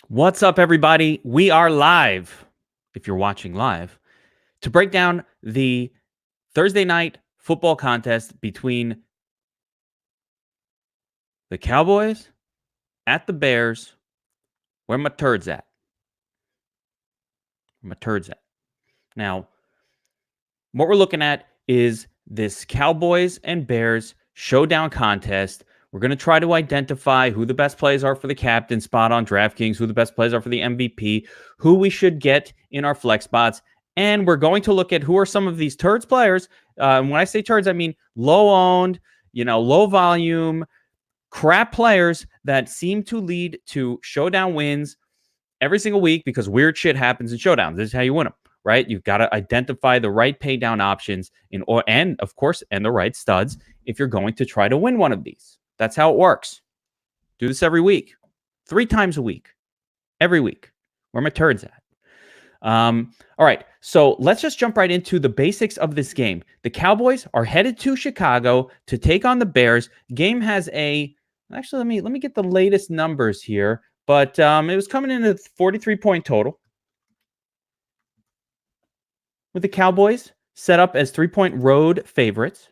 What's up, everybody? We are live, if you're watching live, to break down the Thursday night football contest between the Cowboys at the Bears. Where my Turds at? Where my Turds at? Now, what we're looking at is this Cowboys and Bears showdown contest. We're going to try to identify who the best players are for the captain spot on DraftKings, who the best players are for the MVP, who we should get in our flex spots. And we're going to look at who are some of these Turds players. And when I say Turds, I mean low owned, low volume, crap players that seem to lead to showdown wins every single week because weird shit happens in showdowns. This is how you win them, right? You've got to identify the right pay down options and the right studs if you're going to try to win one of these. That's how it works. Do this every week, 3 times a week, every week. Where my Turds at? All right, so let's just jump right into the basics of this game. The Cowboys are headed to Chicago to take on the Bears. Game has actually, let me get the latest numbers here, but it was coming in at 43-point total, with the Cowboys set up as 3-point road favorites.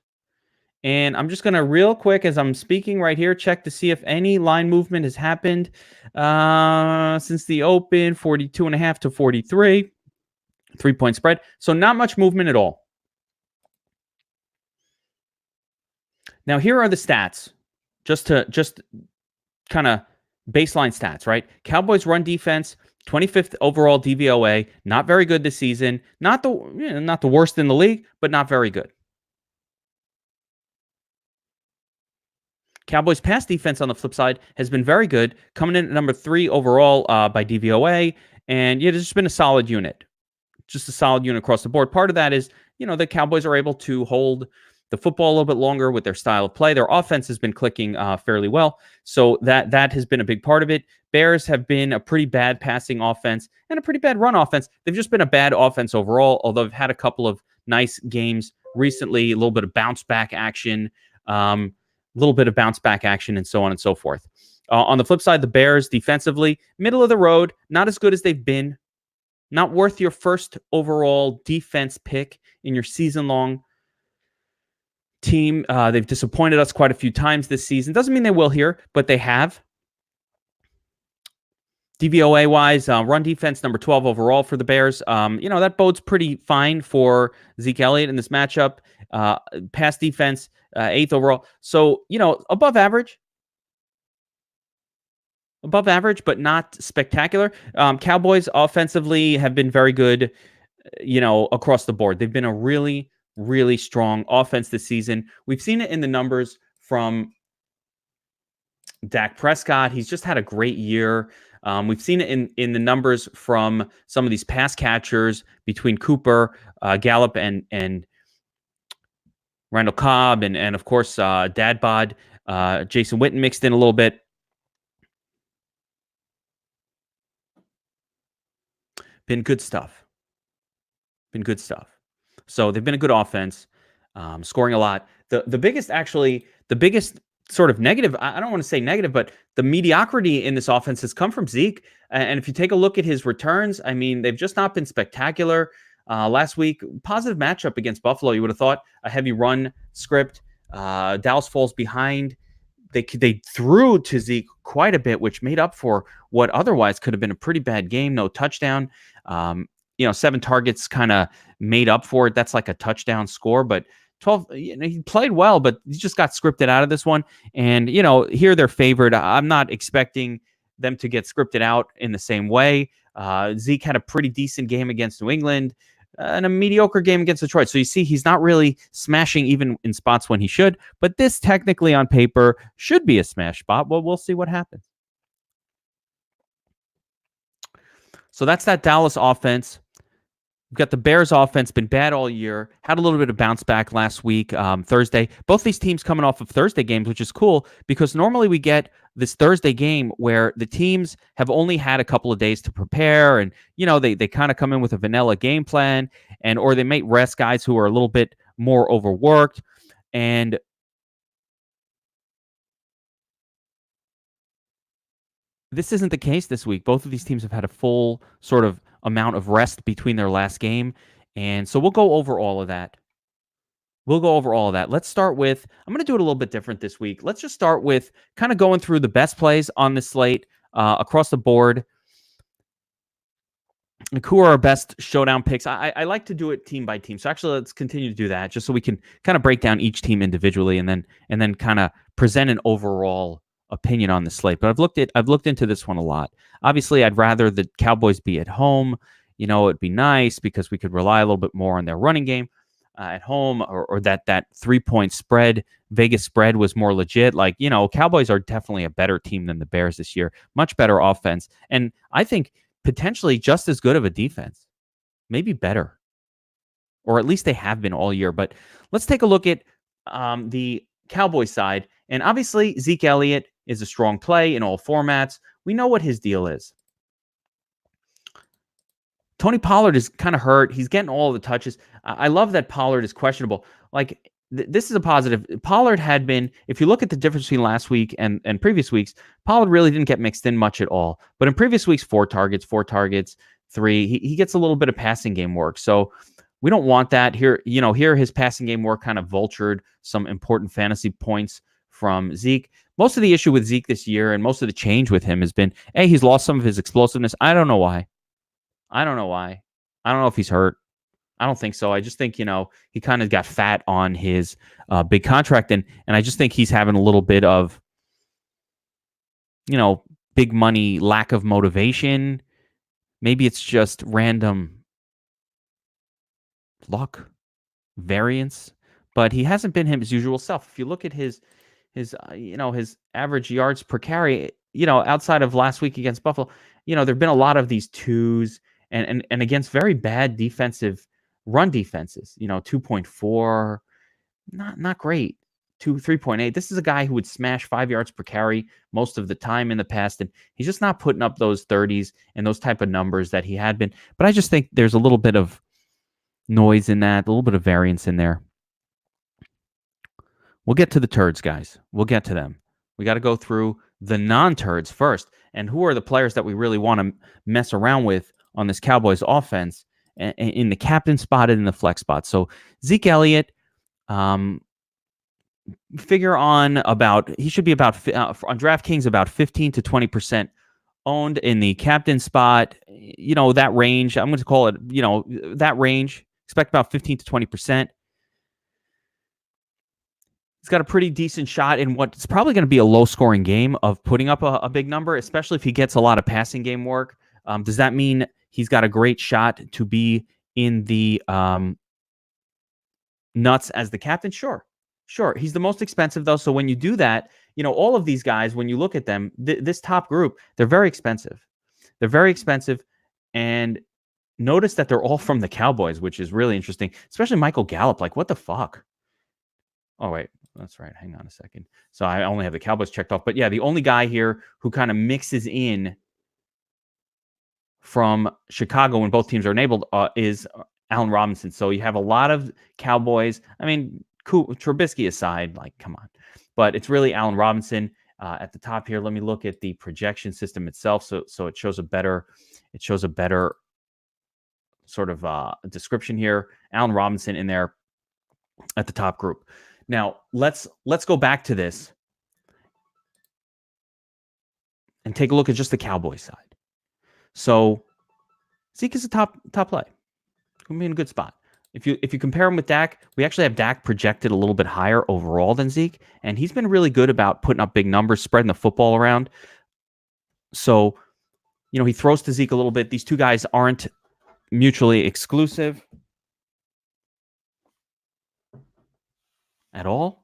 And I'm just going to real quick, as I'm speaking right here, check to see if any line movement has happened since the open, 42.5 to 43, 3-point spread. So not much movement at all. Now, here are the stats, just kind of baseline stats, right? Cowboys run defense, 25th overall DVOA, not very good this season. Not the worst in the league, but not very good. Cowboys pass defense on the flip side has been very good, coming in at number 3 overall by DVOA, and it's just been a solid unit. Just a solid unit across the board. Part of that is, the Cowboys are able to hold the football a little bit longer with their style of play. Their offense has been clicking fairly well, so that has been a big part of it. Bears have been a pretty bad passing offense and a pretty bad run offense. They've just been a bad offense overall, although they've had a couple of nice games recently, a little bit of bounce back action, and so on and so forth. On the flip side, the Bears defensively, middle of the road, not as good as they've been. Not worth your first overall defense pick in your season-long team. They've disappointed us quite a few times this season. Doesn't mean they will here, but they have. DVOA-wise, run defense, number 12 overall for the Bears. That bodes pretty fine for Zeke Elliott in this matchup. Pass defense, 8th overall. So, above average. Above average, but not spectacular. Cowboys offensively have been very good, across the board. They've been a really, really strong offense this season. We've seen it in the numbers from Dak Prescott. He's just had a great year. We've seen it in the numbers from some of these pass catchers between Cooper, Gallup, and Randall Cobb, and of course, Dad Bod, Jason Witten mixed in a little bit. Been good stuff. So they've been a good offense, scoring a lot. The biggest sort of negative, I don't want to say negative, but the mediocrity in this offense has come from Zeke. And if you take a look at his returns, they've just not been spectacular. Last week, positive matchup against Buffalo. You would have thought a heavy run script. Dallas falls behind. They threw to Zeke quite a bit, which made up for what otherwise could have been a pretty bad game. No touchdown. 7 targets kind of made up for it. That's like a touchdown score, but 12, he played well, but he just got scripted out of this one. And, here they're favored. I'm not expecting them to get scripted out in the same way. Zeke had a pretty decent game against New England and a mediocre game against Detroit. So you see, he's not really smashing even in spots when he should, but this technically on paper should be a smash spot. Well, we'll see what happens. So that's that Dallas offense. We've got the Bears offense, been bad all year. Had a little bit of bounce back last week, Thursday. Both these teams coming off of Thursday games, which is cool because normally we get this Thursday game where the teams have only had a couple of days to prepare, and they kind of come in with a vanilla game plan, or they may rest guys who are a little bit more overworked. And This isn't the case this week. Both of these teams have had a full sort of amount of rest between their last game. And so we'll go over all of that. Let's start with, I'm going to do it a little bit different this week. Let's just start with kind of going through the best plays on the slate across the board. Like, who are our best showdown picks? I like to do it team by team. So actually, let's continue to do that just so we can kind of break down each team individually and then kind of present an overall opinion on the slate. But I've looked into this one a lot. Obviously, I'd rather the Cowboys be at home. It'd be nice because we could rely a little bit more on their running game at home, or that 3-point spread, Vegas spread, was more legit. Like, Cowboys are definitely a better team than the Bears this year. Much better offense. And I think potentially just as good of a defense, maybe better, or at least they have been all year. But let's take a look at the Cowboys side. And obviously, Zeke Elliott is a strong play in all formats. We know what his deal is. Tony Pollard is kind of hurt. He's getting all the touches. I love that Pollard is questionable. Like, this is a positive. Pollard had been, if you look at the difference between last week and previous weeks, Pollard really didn't get mixed in much at all. But in previous weeks, 4 targets, 3. He gets a little bit of passing game work. So we don't want that here. Here his passing game work kind of vultured some important fantasy points from Zeke. Most of the issue with Zeke this year and most of the change with him has been, he's lost some of his explosiveness. I don't know why. I don't know if he's hurt. I don't think so. I just think, he kind of got fat on his big contract. And I just think he's having a little bit of, big money, lack of motivation. Maybe it's just random luck, variance. But he hasn't been his usual self. If you look at his average yards per carry, outside of last week against Buffalo, there've been a lot of these 2s and against very bad defensive run defenses, 2.4, not great. 3.8. This is a guy who would smash 5 yards per carry most of the time in the past, and he's just not putting up those 30s and those type of numbers that he had been. But I just think there's a little bit of noise in that, a little bit of variance in there. We'll get to the turds, guys. We'll get to them. We got to go through the non-turds first. And who are the players that we really want to mess around with on this Cowboys offense in the captain spot and in the flex spot? So Zeke Elliott, figure on he should be about on DraftKings about 15 to 20% owned in the captain spot. That range, I'm going to call it, that range. Expect about 15 to 20%. He's got a pretty decent shot in what's probably going to be a low-scoring game of putting up a big number, especially if he gets a lot of passing game work. Does that mean he's got a great shot to be in the nuts as the captain? Sure. He's the most expensive, though. So when you do that, all of these guys, when you look at them, this top group, they're very expensive. And notice that they're all from the Cowboys, which is really interesting, especially Michael Gallup. Like, what the fuck? Oh, wait. That's right. Hang on a second. So I only have the Cowboys checked off. But yeah, the only guy here who kind of mixes in from Chicago when both teams are enabled is Allen Robinson. So you have a lot of Cowboys. I mean, Trubisky aside, like, come on. But it's really Allen Robinson at the top here. Let me look at the projection system itself. So it shows a better sort of description here. Allen Robinson in there at the top group. Now, let's go back to this and take a look at just the Cowboys side. So Zeke is a top play. Going to be in a good spot. If you compare him with Dak, we actually have Dak projected a little bit higher overall than Zeke, and he's been really good about putting up big numbers, spreading the football around. So, he throws to Zeke a little bit. These two guys aren't mutually exclusive at all.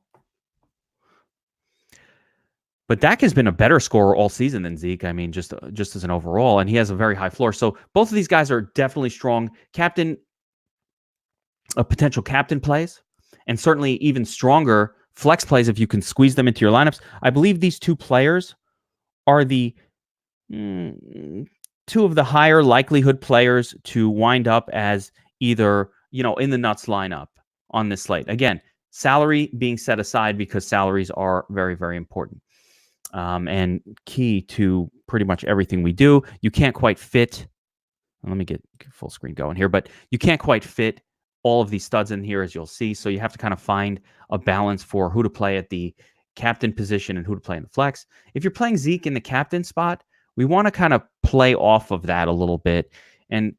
But Dak has been a better scorer all season than Zeke. I mean, just as an overall, and he has a very high floor. So both of these guys are definitely strong potential captain plays, and certainly even stronger flex plays if you can squeeze them into your lineups. I believe these two players are the two of the higher likelihood players to wind up as either, in the nuts lineup on this slate. Again, salary being set aside because salaries are very, very important. and key to pretty much everything we do. You can't quite fit. Let me get full screen going here, but you can't quite fit all of these studs in here, as you'll see. So you have to kind of find a balance for who to play at the captain position and who to play in the flex. If you're playing Zeke in the captain spot, we want to kind of play off of that a little bit and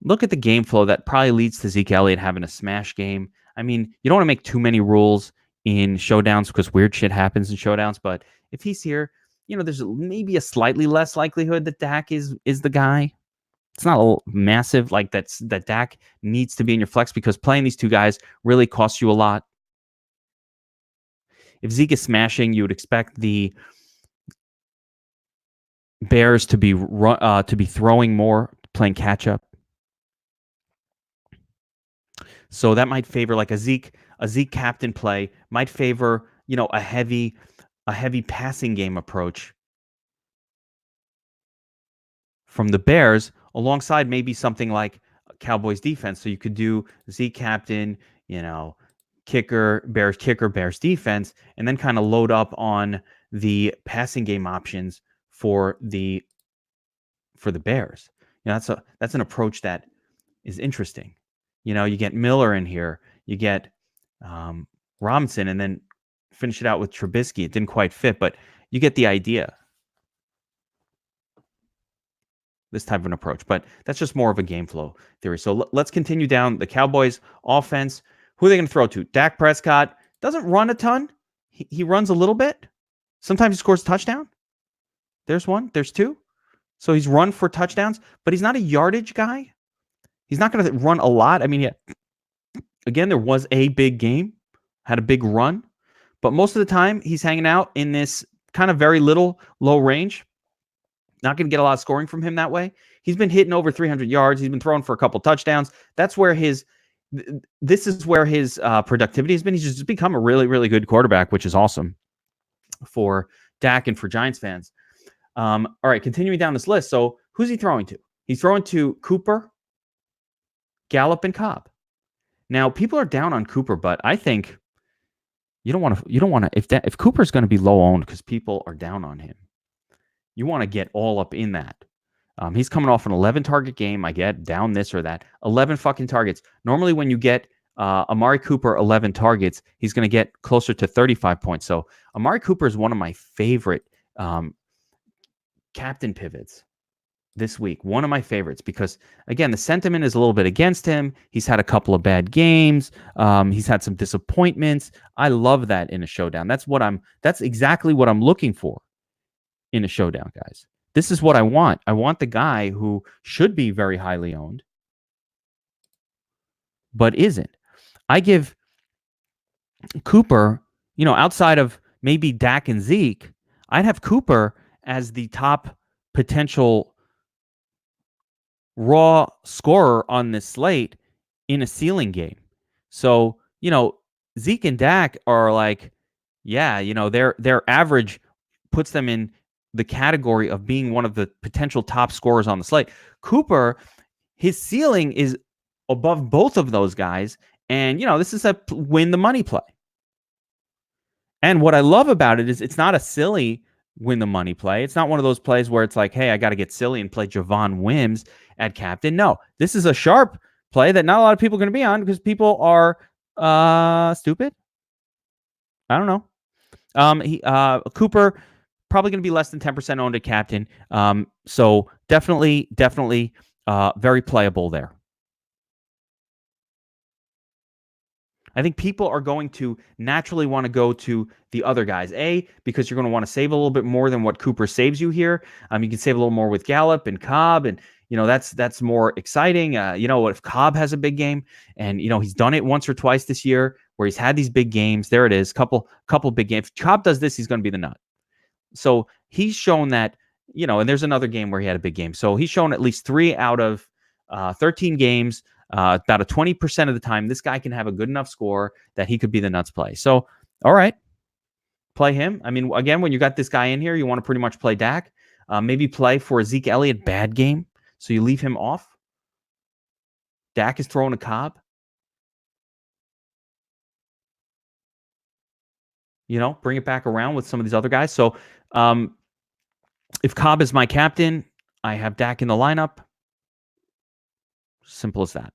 look at the game flow that probably leads to Zeke Elliott having a smash game. I mean, you don't want to make too many rules in showdowns because weird shit happens in showdowns. But if he's here, there's maybe a slightly less likelihood that Dak is the guy. It's not a massive that Dak needs to be in your flex because playing these two guys really costs you a lot. If Zeke is smashing, you would expect the Bears to be throwing more, playing catch up. So that might favor like a Zeke captain play might favor, a heavy passing game approach from the Bears alongside maybe something like Cowboys defense. So you could do Zeke captain, kicker, Bears defense, and then kind of load up on the passing game options for the Bears. That's an approach that is interesting. You get Miller in here, you get Robinson, and then finish it out with Trubisky. It didn't quite fit, but you get the idea. This type of an approach, but that's just more of a game flow theory. So let's continue down the Cowboys offense. Who are they going to throw to? Dak Prescott doesn't run a ton. He runs a little bit. Sometimes he scores a touchdown. There's one. There's two. So he's run for touchdowns, but he's not a yardage guy. He's not going to run a lot. I mean, again, there was a big game, had a big run, but most of the time he's hanging out in this kind of very little low range. Not going to get a lot of scoring from him that way. He's been hitting over 300 yards. He's been throwing for a couple touchdowns. That's where this is where his productivity has been. He's just become a really, really good quarterback, which is awesome for Dak and for Giants fans. All right, continuing down this list. So who's he throwing to? He's throwing to Cooper, Gallup, and Cobb. Now, people are down on Cooper, but I think you don't want to. If Cooper's going to be low owned because people are down on him, you want to get all up in that. He's coming off an 11 target game. I get down this or that. 11 fucking targets. Normally, when you get Amari Cooper 11 targets, he's going to get closer to 35 points. So Amari Cooper is one of my favorite captain pivots this week. One of my favorites because, again, the sentiment is a little bit against him. He's had a couple of bad games. He's had some disappointments. I love that in a showdown. That's exactly what I'm looking for in a showdown, guys. This is what I want. I want the guy who should be very highly owned, but isn't. I give Cooper, outside of maybe Dak and Zeke, I'd have Cooper as the top potential raw scorer on this slate in a ceiling game. So, Zeke and Dak are like, their average puts them in the category of being one of the potential top scorers on the slate. Cooper, his ceiling is above both of those guys. And, this is a win the money play. And what I love about it is it's not a silly win the money play. It's not one of those plays where it's like, hey, I got to get silly and play Javon Wims at captain. No, this is a sharp play that not a lot of people are going to be on because people are stupid. I don't know. Cooper probably going to be less than 10% owned at captain. So definitely very playable there. I think people are going to naturally want to go to the other guys. Because you're going to want to save a little bit more than what Cooper saves you here. You can save a little more with Gallup and Cobb, and that's more exciting. What if Cobb has a big game, and he's done it once or twice this year where he's had these big games. There it is, couple big games. If Cobb does this, he's going to be the nut. So he's shown that, and there's another game where he had a big game. So he's shown at least 3 out of 13 games. About a 20% of the time, this guy can have a good enough score that he could be the nuts play. So, all right, play him. I mean, again, when you got this guy in here, you want to pretty much play Dak. Maybe play for a Zeke Elliott bad game, so you leave him off. Dak is throwing a Cobb. bring it back around with some of these other guys. So if Cobb is my captain, I have Dak in the lineup. Simple as that.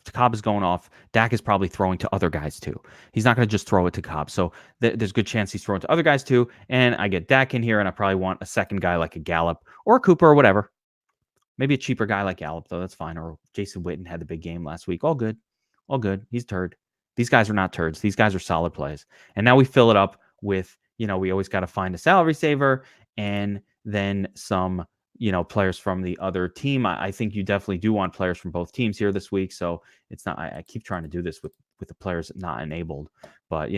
If Cobb is going off, Dak is probably throwing to other guys too. He's not going to just throw it to Cobb. So there's a good chance he's throwing to other guys too. And I get Dak in here, and I probably want a second guy like a Gallup or a Cooper or whatever. Maybe a cheaper guy like Gallup, though. That's fine. Or Jason Witten had the big game last week. All good. All good. He's turd. These guys are not turds. These guys are solid plays. And now we fill it up with, we always got to find a salary saver and then some, players from the other team. I think you definitely do want players from both teams here this week. So it's not, I keep trying to do this with the players not enabled, but,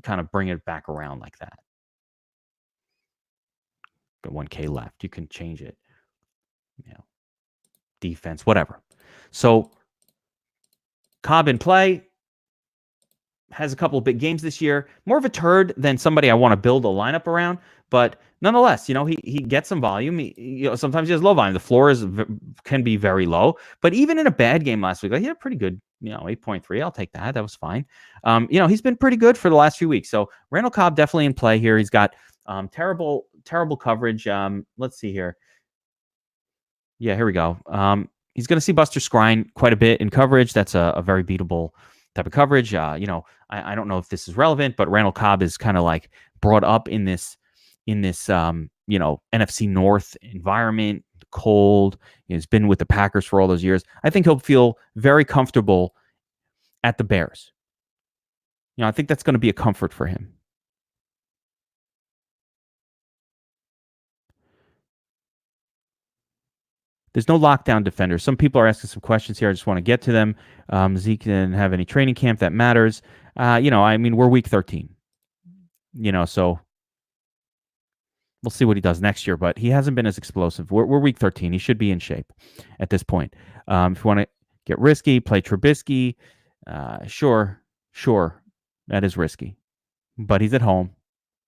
kind of bring it back around like that. Got 1K left. You can change it. Defense, whatever. So Cobb in play, has a couple of big games this year. More of a turd than somebody I want to build a lineup around, but nonetheless, he gets some volume. Sometimes he has low volume. The floor can be very low, but even in a bad game last week, he had pretty good, 8.3. I'll take that. That was fine. He's been pretty good for the last few weeks. So Randall Cobb definitely in play here. He's got terrible coverage. Let's see here. Yeah, here we go. He's going to see Buster Skrine quite a bit in coverage. That's a very beatable type of coverage. I don't know if this is relevant, but Randall Cobb is kind of like brought up in this NFC North environment, cold. He's been with the Packers for all those years. I think he'll feel very comfortable at the Bears. I think that's going to be a comfort for him. There's no lockdown defender. Some people are asking some questions here. I just want to get to them. Zeke didn't have any training camp that matters. We're week 13. So we'll see what he does next year, but he hasn't been as explosive. We're week 13. He should be in shape at this point. If you want to get risky, play Trubisky. Sure. That is risky. But he's at home.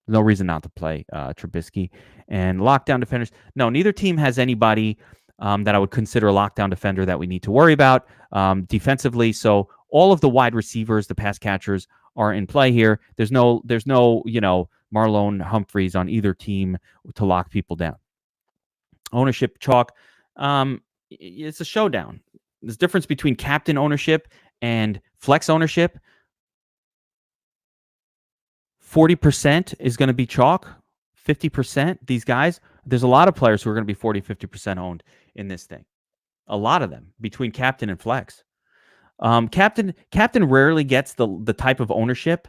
No reason not to play Trubisky. And lockdown defenders. No, neither team has anybody that I would consider a lockdown defender that we need to worry about defensively. So all of the wide receivers, the pass catchers, are in play here. There's no Marlon Humphreys on either team to lock people down. Ownership chalk. It's a showdown. There's a difference between captain ownership and flex ownership. 40% is going to be chalk. 50%, these guys, there's a lot of players who are going to be 40, 50% owned in this thing. A lot of them between captain and flex. Captain rarely gets the type of ownership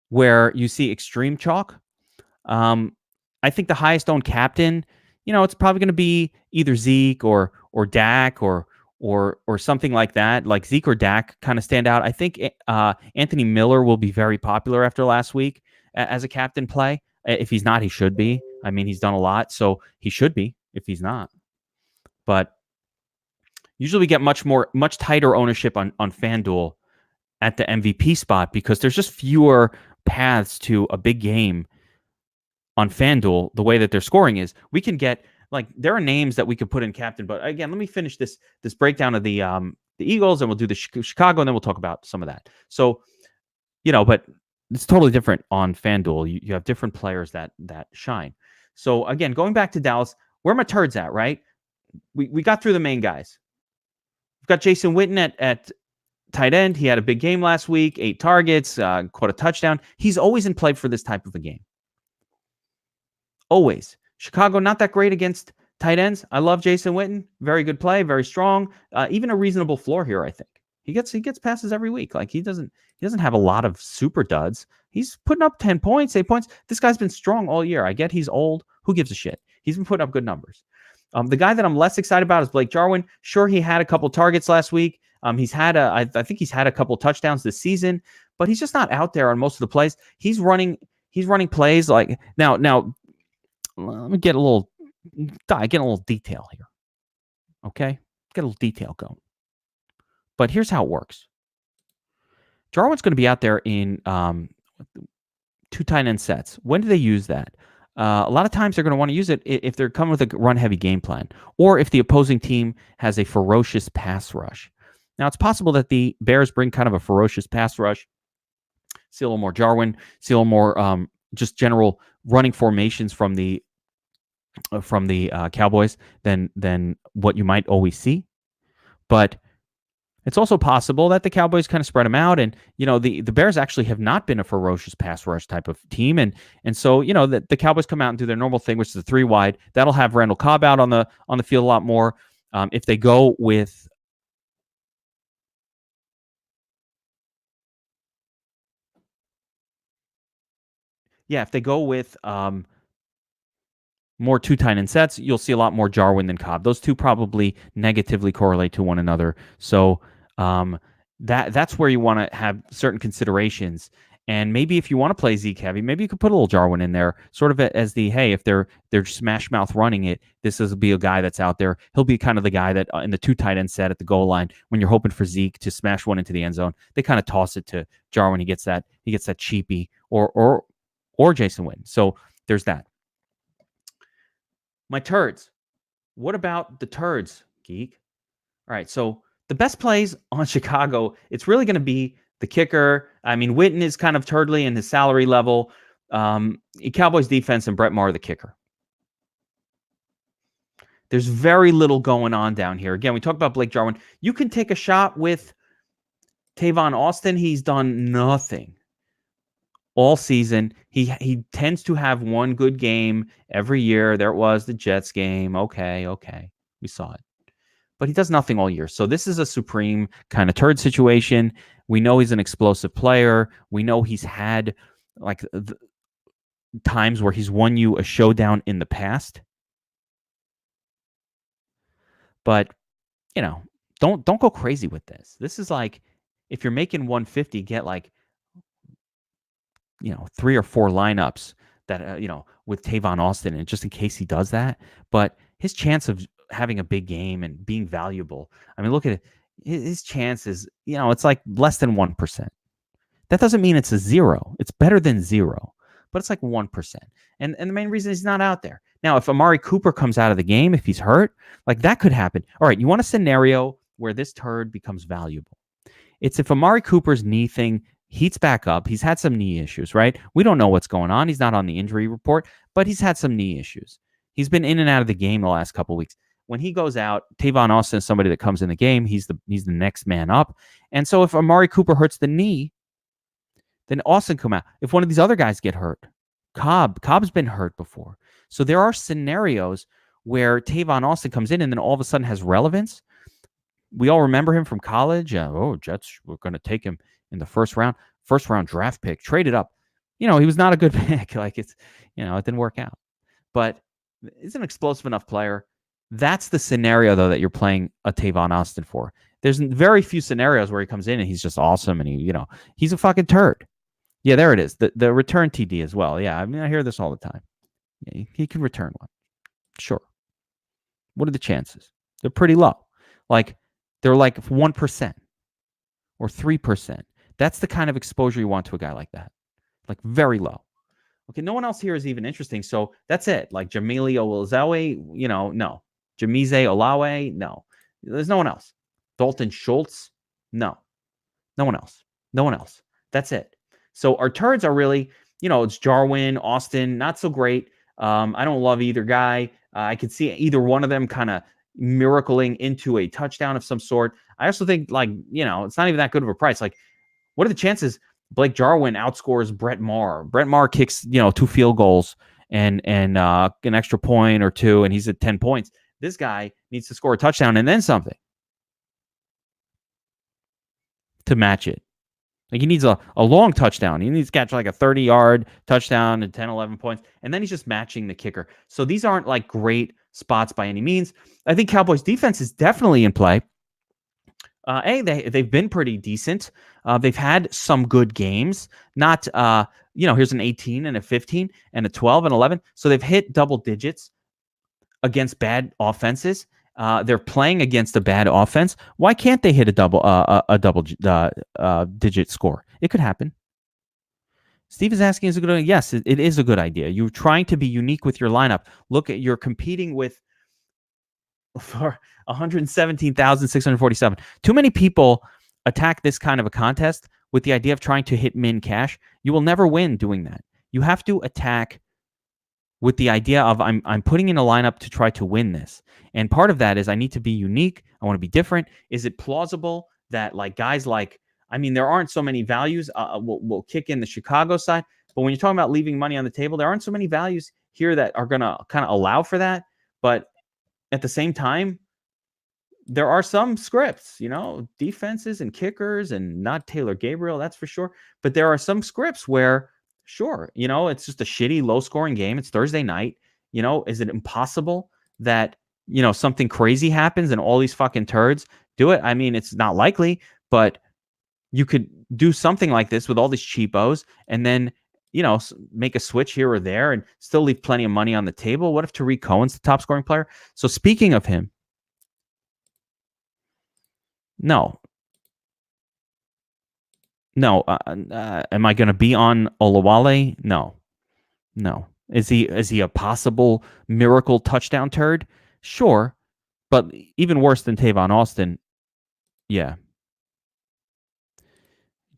where you see extreme chalk. I think the highest owned captain, it's probably going to be either Zeke or Dak or something like that. Like Zeke or Dak kind of stand out. I think Anthony Miller will be very popular after last week as a captain play. If he's not, he should be. He's done a lot, so he should be if he's not. But usually we get much tighter ownership on FanDuel at the MVP spot because there's just fewer paths to a big game on FanDuel. The way that their scoring is, we can get there are names that we could put in captain. But again, let me finish this breakdown of the Eagles, and we'll do the Chicago, and then we'll talk about some of that. So, but it's totally different on FanDuel. You have different players that shine. So again, going back to Dallas, where are my turds at, right? We got through the main guys. We've got Jason Witten at tight end. He had a big game last week, 8 targets, caught a touchdown. He's always in play for this type of a game. Always. Chicago, not that great against tight ends. I love Jason Witten. Very good play, very strong. Even a reasonable floor here, I think. He gets passes every week. He doesn't have a lot of super duds. He's putting up 10 points, 8 points. This guy's been strong all year. I get he's old. Who gives a shit? He's been putting up good numbers. The guy that I'm less excited about is Blake Jarwin. Sure, he had a couple targets last week. I think he's had a couple touchdowns this season, but he's just not out there on most of the plays. He's running plays like now. Let me get a little detail here. Okay, get a little detail going. But here's how it works. Jarwin's going to be out there in 2 tight end sets. When do they use that? A lot of times they're going to want to use it if they're coming with a run-heavy game plan, or if the opposing team has a ferocious pass rush. Now, it's possible that the Bears bring kind of a ferocious pass rush. See a little more Jarwin. See a little more just general running formations from the Cowboys than what you might always see. But it's also possible that the Cowboys kind of spread them out, and the Bears actually have not been a ferocious pass rush type of team, and so the Cowboys come out and do their normal thing, which is a 3 wide. That'll have Randall Cobb out on the field a lot more. If they go with more 2 tight end sets, you'll see a lot more Jarwin than Cobb. Those two probably negatively correlate to one another. So that's where you want to have certain considerations. And maybe if you want to play Zeke heavy, maybe you could put a little Jarwin in there, sort of as the, hey, if they're smash mouth running it, this will be a guy that's out there. He'll be kind of the guy that in the 2 tight end set at the goal line, when you're hoping for Zeke to smash one into the end zone, they kind of toss it to Jarwin. He gets that cheapie or Jason Witten. So there's that. My turds. What about the turds, Geek? All right, so the best plays on Chicago, it's really going to be the kicker. I mean, Witten is kind of turdly in his salary level. Cowboys defense and Brett Maher, the kicker. There's very little going on down here. Again, we talked about Blake Jarwin. You can take a shot with Tavon Austin. He's done nothing all season. He tends to have one good game every year. There it was, the Jets game. Okay. We saw it. But he does nothing all year. So this is a supreme kind of turd situation. We know he's an explosive player. We know he's had like times where he's won you a showdown in the past. But, don't go crazy with this. This is like, if you're making 150, get like 3 or 4 lineups that with Tavon Austin, and just in case he does that. But his chance of having a big game and being valuable, I mean, look at it. His chance is, it's like less than 1%. That doesn't mean it's a 0. It's better than 0, but it's like 1%. And the main reason he's not out there. Now, if Amari Cooper comes out of the game, if he's hurt, like that could happen. All right, you want a scenario where this turd becomes valuable. It's if Amari Cooper's knee thing heats back up. He's had some knee issues, right? We don't know what's going on. He's not on the injury report, but he's had some knee issues. He's been in and out of the game the last couple of weeks. When he goes out, Tavon Austin is somebody that comes in the game. He's the next man up. And so if Amari Cooper hurts the knee, then Austin come out. If one of these other guys get hurt, Cobb's been hurt before. So there are scenarios where Tavon Austin comes in and then all of a sudden has relevance. We all remember him from college. Jets were going to take him in the first round draft pick, traded up. He was not a good pick. Like it didn't work out. But he's an explosive enough player. That's the scenario, though, that you're playing a Tavon Austin for. There's very few scenarios where he comes in and he's just awesome and he's a fucking turd. Yeah, there it is. The return TD as well. Yeah, I mean, I hear this all the time. Yeah, he can return one. Sure. What are the chances? They're pretty low. Like, they're like 1% or 3%. That's the kind of exposure you want to a guy like that. Like, very low. Okay, no one else here is even interesting. So that's it. Like Jamili Olazawe, no. Jamize Olawe, no. There's no one else. Dalton Schultz, no. No one else. That's it. So our turds are really, it's Jarwin, Austin, not so great. I don't love either guy. I could see either one of them kind of miracling into a touchdown of some sort. I also think, it's not even that good of a price. Like, what are the chances Blake Jarwin outscores Brett Maher? Brett Maher kicks, 2 field goals and an extra point or 2, and he's at 10 points. This guy needs to score a touchdown and then something to match it. Like, he needs a long touchdown. He needs to catch like a 30-yard touchdown and 10, 11 points, and then he's just matching the kicker. So these aren't like great spots by any means. I think Cowboys defense is definitely in play. They've been pretty decent. They've had some good games. Not, here's an 18 and a 15 and a 12 and 11. So they've hit double digits against bad offenses. They're playing against a bad offense. Why can't they hit a double digit score? It could happen. Steve is asking, is it a good idea? Yes, it is a good idea. You're trying to be unique with your lineup. Look, you're competing for 117,647. Too many people attack this kind of a contest with the idea of trying to hit min cash, you will never win doing that. You have to attack with the idea of I'm putting in a lineup to try to win this. And part of that is I need to be unique. I want to be different. Is it plausible that like guys like, I mean, there aren't so many values. We'll kick in the Chicago side. But when you're talking about leaving money on the table, there aren't so many values here that are going to kind of allow for that. But at the same time, there are some scripts, defenses and kickers, and not Taylor Gabriel, that's for sure. But there are some scripts where, sure, it's just a shitty, low-scoring game. It's Thursday night. Is it impossible that, something crazy happens and all these fucking turds do it? I mean, it's not likely, but you could do something like this with all these cheapos and then, make a switch here or there and still leave plenty of money on the table. What if Tariq Cohen's the top-scoring player? So speaking of him, No. Am I going to be on Olawale? No. Is he a possible miracle touchdown turd? Sure, but even worse than Tavon Austin. Yeah.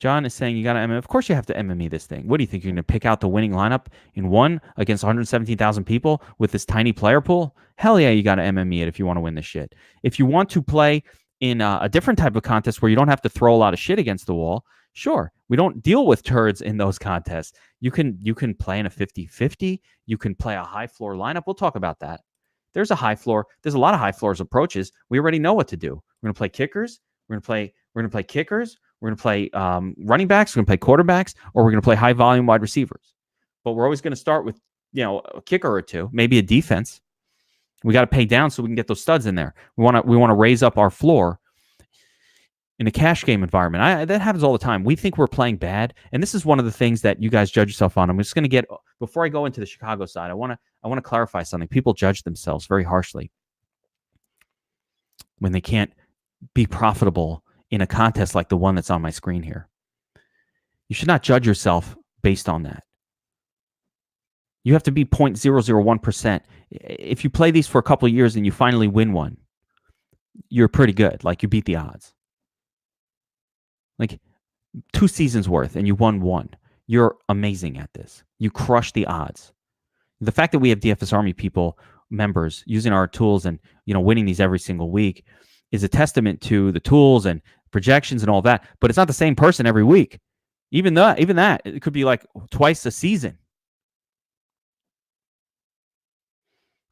John is saying you got to MM. Of course you have to MME this thing. What do you think? You're going to pick out the winning lineup in one against 117,000 people with this tiny player pool? Hell yeah, you got to MME it if you want to win this shit. If you want to play in a different type of contest where you don't have to throw a lot of shit against the wall, sure. We don't deal with turds in those contests. You can play in a 50-50. You can play a high floor lineup. We'll talk about that. There's a high floor. There's a lot of high floors approaches. We already know what to do. We're going to play kickers. We're going to play kickers. We're going to play running backs. We're going to play quarterbacks, or we're going to play high volume wide receivers. But we're always going to start with, a kicker or two, maybe a defense. We got to pay down so we can get those studs in there. We want to raise up our floor in a cash game environment. That happens all the time. We think we're playing bad, and this is one of the things that you guys judge yourself on. I'm just going to get, before I go into the Chicago side, I want to clarify something. People judge themselves very harshly when they can't be profitable in a contest like the one that's on my screen here. You should not judge yourself based on that. You have to be 0.001%. If you play these for a couple of years and you finally win one, you're pretty good. Like, you beat the odds. Like 2 seasons worth and you won one. You're amazing at this. You crush the odds. The fact that we have DFS Army members using our tools and, winning these every single week is a testament to the tools and projections and all that. But it's not the same person every week. Even that, it could be like twice a season.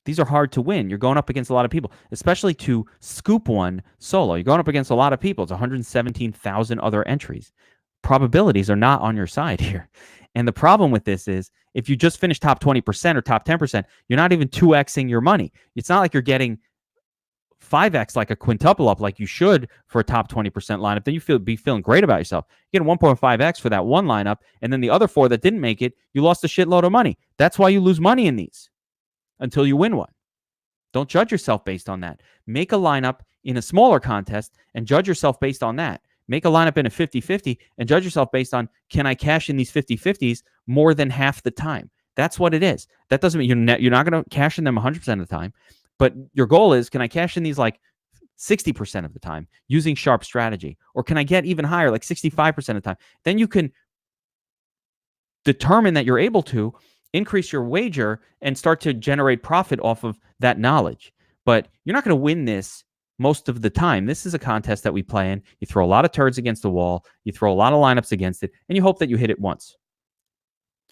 These are hard to win. You're going up against a lot of people, especially to scoop one solo. You're going up against a lot of people. It's 117,000 other entries. Probabilities are not on your side here. And the problem with this is if you just finish top 20% or top 10%, you're not even 2xing your money. It's not like you're getting 5x like a quintuple up like you should for a top 20% lineup. Then you be feeling great about yourself. You get 1.5x for that one lineup, and then the other 4 that didn't make it, you lost a shitload of money. That's why you lose money in these until you win one. Don't judge yourself based on that. Make a lineup in a smaller contest and judge yourself based on that. Make a lineup in a 50-50 and judge yourself based on, can I cash in these 50-50s more than half the time? That's what it is. That doesn't mean you're not going to cash in them 100% of the time. But your goal is, can I cash in these like 60% of the time using sharp strategy? Or can I get even higher, like 65% of the time? Then you can determine that you're able to increase your wager and start to generate profit off of that knowledge. But you're not going to win this most of the time. This is a contest that we play in. You throw a lot of turds against the wall. You throw a lot of lineups against it, and you hope that you hit it once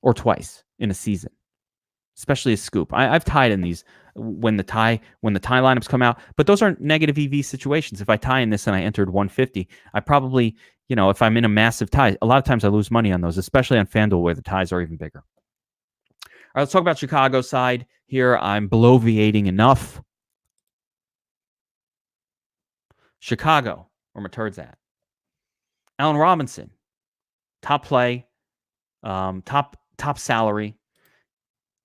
or twice in a season, especially a scoop. I've tied in these when the tie lineups come out, but those are negative EV situations. If I tie in this and I entered 150, I probably, if I'm in a massive tie, a lot of times I lose money on those, especially on FanDuel where the ties are even bigger. All right, let's talk about Chicago side here. I'm bloviating enough. Chicago, where my turds at? Allen Robinson, top play, top salary.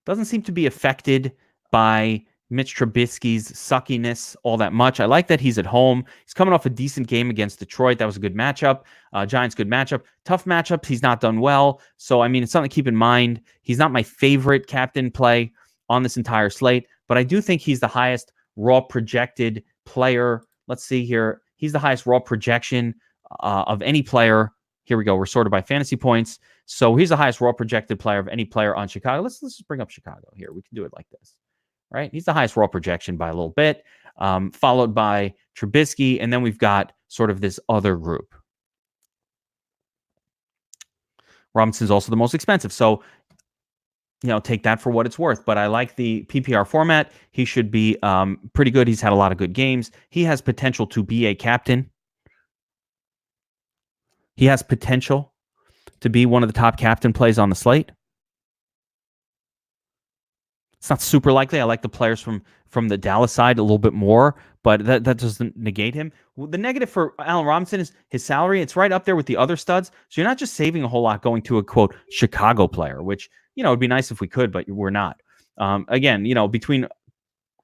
Doesn't seem to be affected by Mitch Trubisky's suckiness all that much. I like that he's at home. He's coming off a decent game against Detroit. That was a good matchup. Giants, good matchup. Tough matchups. He's not done well. So, I mean, it's something to keep in mind. He's not my favorite captain play on this entire slate, but I do think he's the highest raw projected player. Let's see here. He's the highest raw projection of any player Here we go. We're sorted by fantasy points. So he's the highest raw projected player of any player on Chicago. Let's just bring up Chicago here. We can do it like this, right? He's the highest raw projection by a little bit, followed by Trubisky, and then we've got sort of this other group. Robinson's also the most expensive. So, take that for what it's worth. But I like the PPR format. He should be pretty good. He's had a lot of good games. He has potential to be a captain. He has potential to be one of the top captain plays on the slate. It's not super likely. I like the players from the Dallas side a little bit more, but that doesn't negate him. The negative for Allen Robinson is his salary. It's right up there with the other studs. So you're not just saving a whole lot going to a, quote, Chicago player, which, it'd be nice if we could, but we're not. Again, between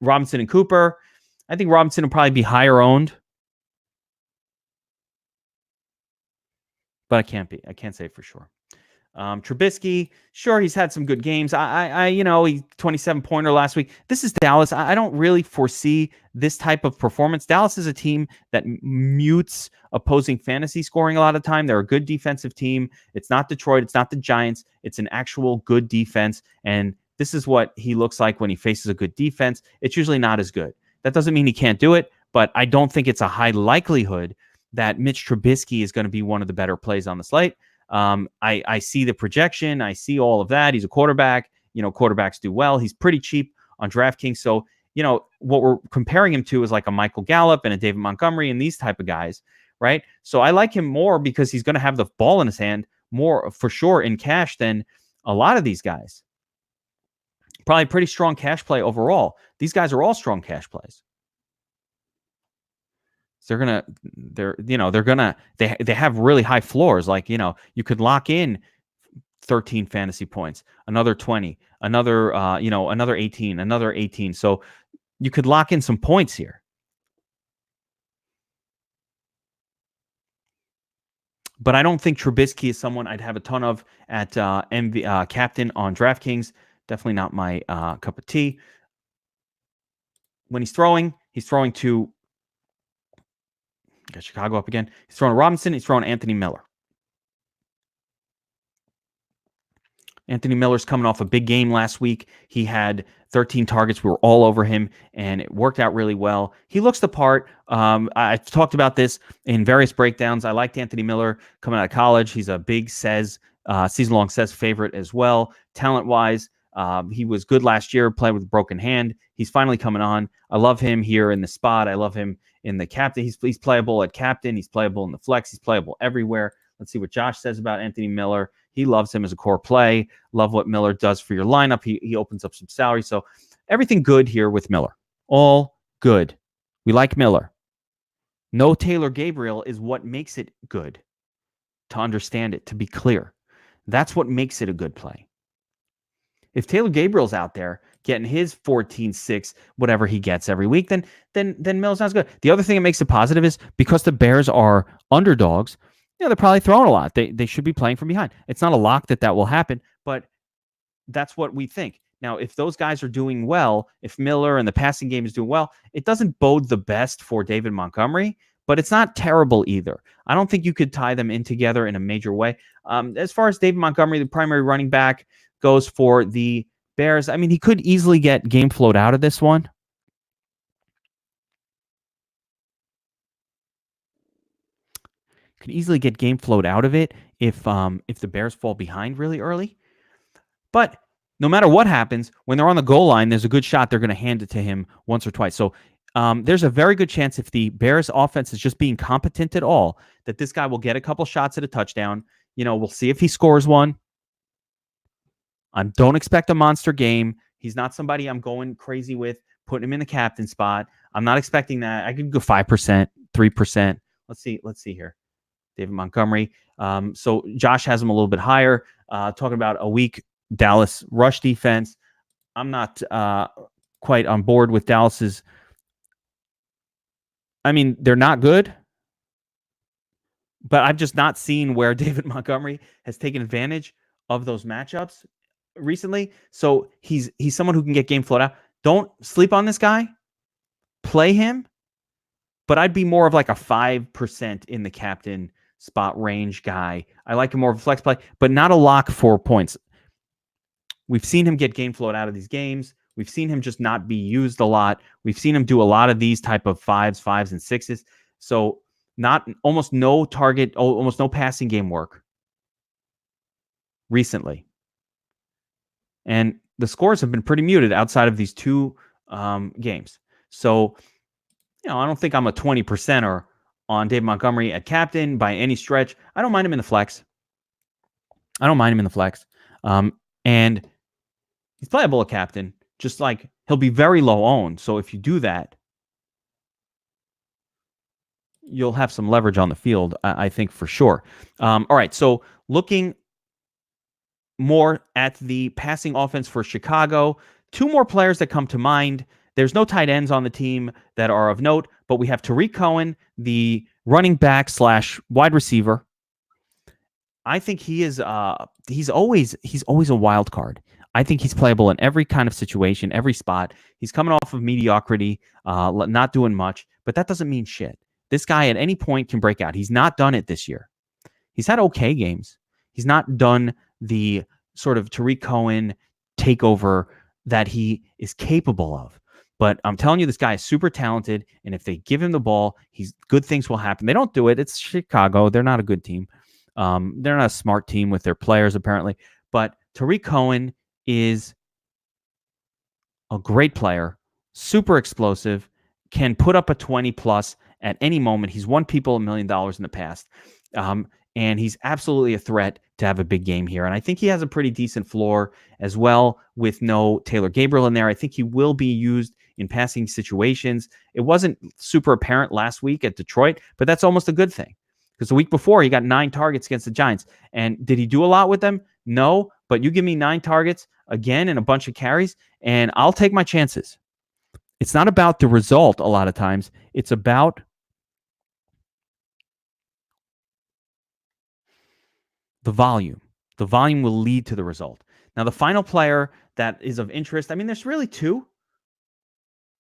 Robinson and Cooper, I think Robinson will probably be higher owned. But I can't say for sure. Trubisky, sure, he's had some good games. He 27-pointer last week. This is Dallas. I don't really foresee this type of performance. Dallas is a team that mutes opposing fantasy scoring a lot of time. They're a good defensive team. It's not Detroit. It's not the Giants. It's an actual good defense. And this is what he looks like when he faces a good defense. It's usually not as good. That doesn't mean he can't do it, but I don't think it's a high likelihood that Mitch Trubisky is going to be one of the better plays on the slate. I see the projection. I see all of that. He's a quarterback. Quarterbacks do well. He's pretty cheap on DraftKings. So, what we're comparing him to is like a Michael Gallup and a David Montgomery and these type of guys, right? So I like him more because he's going to have the ball in his hand more for sure in cash than a lot of these guys. Probably pretty strong cash play overall. These guys are all strong cash plays. They have really high floors. Like, you could lock in 13 fantasy points, another 20, another 18. So you could lock in some points here. But I don't think Trubisky is someone I'd have a ton of at captain on DraftKings. Definitely not my cup of tea. When he's throwing to got Chicago up again. He's throwing Robinson. He's throwing Anthony Miller. Anthony Miller's coming off a big game last week. He had 13 targets. We were all over him, and it worked out really well. He looks the part. I've talked about this in various breakdowns. I liked Anthony Miller coming out of college. He's a big season-long Says favorite as well. Talent-wise, he was good last year, playing with a broken hand. He's finally coming on. I love him here in the spot. I love him in the captain. He's playable at captain. He's playable in the flex. He's playable everywhere. Let's see what Josh says about Anthony Miller. He loves him as a core play. Love what Miller does for your lineup. He opens up some salary. So everything good here with Miller. All good. We like Miller. No Taylor Gabriel is what makes it good. To understand it, to be clear. That's what makes it a good play. If Taylor Gabriel's out there getting his 14-6, whatever he gets every week, then Miller's not as good. The other thing that makes it positive is because the Bears are underdogs, they're probably throwing a lot. They should be playing from behind. It's not a lock that will happen, but that's what we think. Now, if those guys are doing well, if Miller and the passing game is doing well, it doesn't bode the best for David Montgomery, but it's not terrible either. I don't think you could tie them in together in a major way. As far as David Montgomery, the primary running back, goes for the Bears. I mean, he could easily get game flowed out of this one. Could easily get game flowed out of it if the Bears fall behind really early. But no matter what happens, when they're on the goal line, there's a good shot they're going to hand it to him once or twice. So there's a very good chance if the Bears offense is just being competent at all, that this guy will get a couple shots at a touchdown. We'll see if he scores one. I don't expect a monster game. He's not somebody I'm going crazy with, putting him in the captain spot. I'm not expecting that. I could go 5%, 3%. Let's see here. David Montgomery. So Josh has him a little bit higher. Talking about a weak Dallas rush defense. I'm not quite on board with Dallas's. I mean, they're not good, but I've just not seen where David Montgomery has taken advantage of those matchups recently. So he's someone who can get game flowed out. Don't sleep on this guy. Play him, but I'd be more of like a 5% in the captain spot range guy. I like him more of a flex play, but not a lock for points. We've seen him get game float out of these games. We've seen him just not be used a lot. We've seen him do a lot of these type of fives and sixes. So almost no target, almost no passing game work recently. And the scores have been pretty muted outside of these two games. So, I don't think I'm a 20%er on Dave Montgomery at captain by any stretch. I don't mind him in the flex. And he's playable at captain, just like he'll be very low owned. So if you do that, you'll have some leverage on the field, I think, for sure. All right, so looking more at the passing offense for Chicago, two more players that come to mind. There's no tight ends on the team that are of note, but we have Tariq Cohen, the running back / wide receiver. I think he is he's always a wild card. I think he's playable in every kind of situation, every spot. He's coming off of mediocrity, not doing much, but that doesn't mean shit. This guy at any point can break out. He's not done it this year. He's had okay games. He's not done the sort of Tariq Cohen takeover that he is capable of. But I'm telling you, this guy is super talented, and if they give him the ball, good things will happen. They don't do it. It's Chicago. They're not a good team. They're not a smart team with their players, apparently. But Tariq Cohen is a great player, super explosive, can put up a 20+ at any moment. He's won people $1 million in the past. And he's absolutely a threat to have a big game here. And I think he has a pretty decent floor as well with no Taylor Gabriel in there. I think he will be used in passing situations. It wasn't super apparent last week at Detroit, but that's almost a good thing. Because the week before, he got 9 targets against the Giants. And did he do a lot with them? No, but you give me 9 targets again and a bunch of carries, and I'll take my chances. It's not about the result a lot of times. It's about the volume. The volume will lead to the result. Now, the final player that is of interest, I mean, there's really two.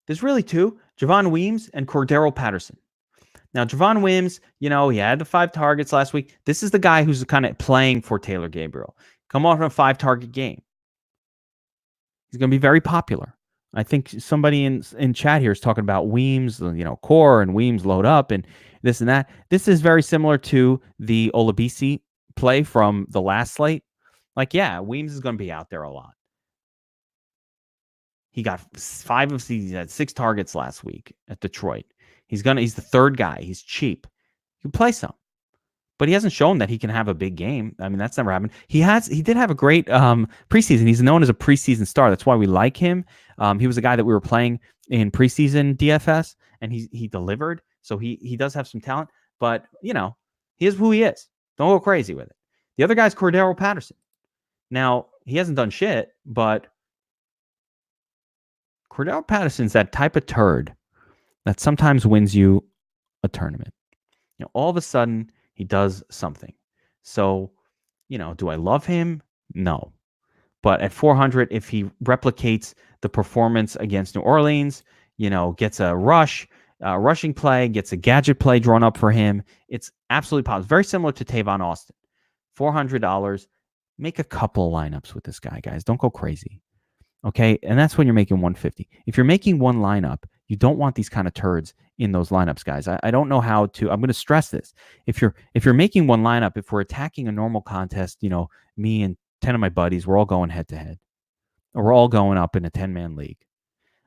Javon Weems and Cordero Patterson. Now, Javon Wims, he had the 5 targets last week. This is the guy who's kind of playing for Taylor Gabriel. Come off a 5-target game. He's going to be very popular. I think somebody in chat here is talking about Weems, core and Weems load up and this and that. This is very similar to the Olabisi play from the last slate. Weems is going to be out there a lot. He got 5 of these. He had 6 targets last week at Detroit. He's the third guy. He's cheap. You play some. But he hasn't shown that he can have a big game. I mean, that's never happened. He did have a great preseason. He's known as a preseason star. That's why we like him. He was a guy that we were playing in preseason DFS, and he delivered. So he does have some talent. But, he is who he is. Don't go crazy with it. The other guy's Cordero Patterson. Now, he hasn't done shit, but Cordero Patterson's that type of turd that sometimes wins you a tournament. All of a sudden, he does something. So, do I love him? No. But at 400, if he replicates the performance against New Orleans, gets a rushing play, gets a gadget play drawn up for him, it's absolutely positive. Very similar to Tavon Austin. $400. Make a couple lineups with this guy, guys. Don't go crazy. Okay? And that's when you're making 150. If you're making one lineup, you don't want these kind of turds in those lineups, guys. I don't know how to. I'm going to stress this. If you're making one lineup, if we're attacking a normal contest, me and 10 of my buddies, we're all going head to head, or we're all going up in a 10-man league.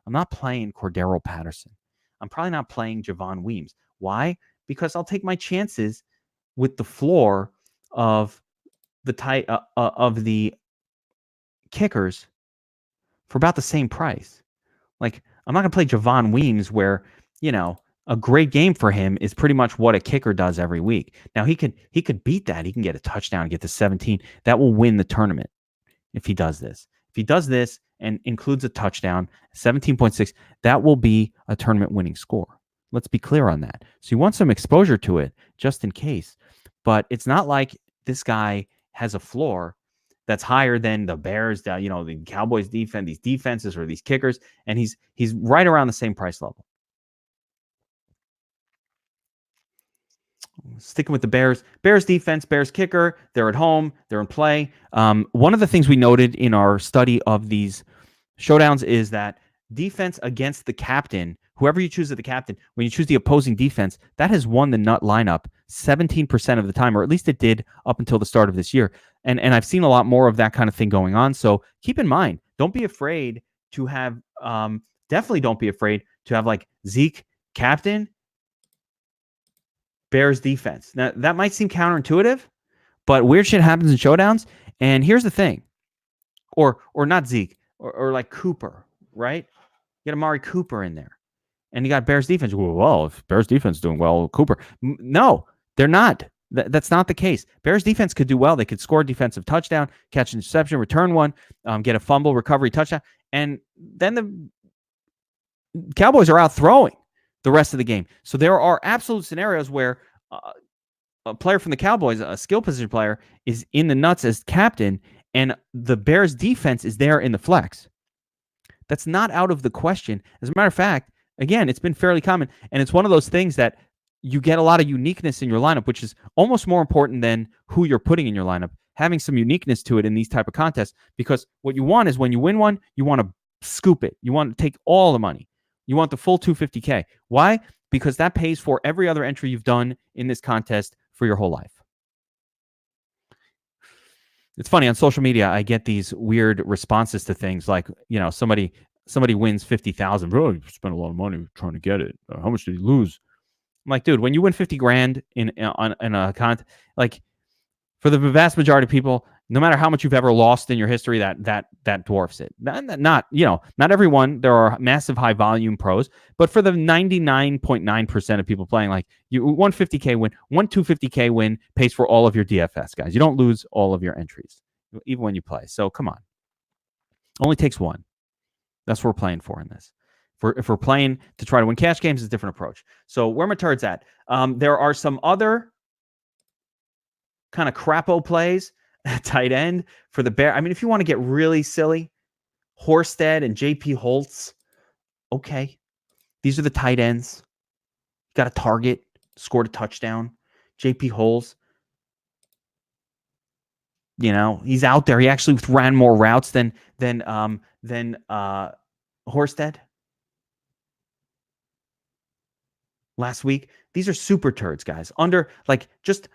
I'm not playing Cordero Patterson. I'm probably not playing Javon Weems. Why? Because I'll take my chances with the floor of the kickers for about the same price. I'm not going to play Javon Weems where, a great game for him is pretty much what a kicker does every week. Now, he could beat that. He can get a touchdown, get to 17. That will win the tournament if he does this. If he does this and includes a touchdown, 17.6, that will be a tournament-winning score. Let's be clear on that. So you want some exposure to it just in case. But it's not like this guy has a floor that's higher than the Bears, the Cowboys defense, these defenses or these kickers, and he's right around the same price level. Sticking with the Bears. Bears defense, Bears kicker. They're at home. They're in play. One of the things we noted in our study of these showdowns is that defense against the captain, whoever you choose as the captain, when you choose the opposing defense, that has won the nut lineup 17% of the time, or at least it did up until the start of this year. And I've seen a lot more of that kind of thing going on. So keep in mind, don't be afraid to have, definitely don't be afraid to have like Zeke captain, Bears defense. Now, that might seem counterintuitive, but weird shit happens in showdowns. And here's the thing, or not Zeke, or like Cooper, right? You got Amari Cooper in there, and you got Bears defense. Well, if Bears defense is doing well, Cooper. No, they're not. That's not the case. Bears defense could do well. They could score a defensive touchdown, catch an interception, return one, get a fumble, recovery, touchdown, and then the Cowboys are out throwing the rest of the game. So there are absolute scenarios where a player from the Cowboys, a skill position player, is in the nuts as captain, and the Bears defense is there in the flex. That's not out of the question. As a matter of fact, again, it's been fairly common, and it's one of those things that you get a lot of uniqueness in your lineup, which is almost more important than who you're putting in your lineup, having some uniqueness to it in these type of contests, because what you want is when you win one, you want to scoop it. You want to take all the money. You want the full 250K. Why? Because that pays for every other entry you've done in this contest for your whole life. It's funny, on social media, I get these weird responses to things like, somebody wins 50,000. Bro, you spent a lot of money trying to get it. How much did you lose? I'm like, dude, when you win 50 grand in a contest, like, for the vast majority of people, no matter how much you've ever lost in your history, that dwarfs it. Not everyone. There are massive high volume pros, but for the 99.9% of people playing, like, you 150K win, 250K win pays for all of your DFS, guys. You don't lose all of your entries, even when you play. So come on, only takes one. That's what we're playing for in this. If we're playing to try to win cash games, it's a different approach. So where my turds at? There are some other kind of crapo plays at tight end for the Bear. I mean, if you want to get really silly, Horsted and JP Holtz, okay. These are the tight ends. Got a target, scored a touchdown. JP Holtz, he's out there. He actually ran more routes than Horsted last week. These are super turds, guys. Under, like, just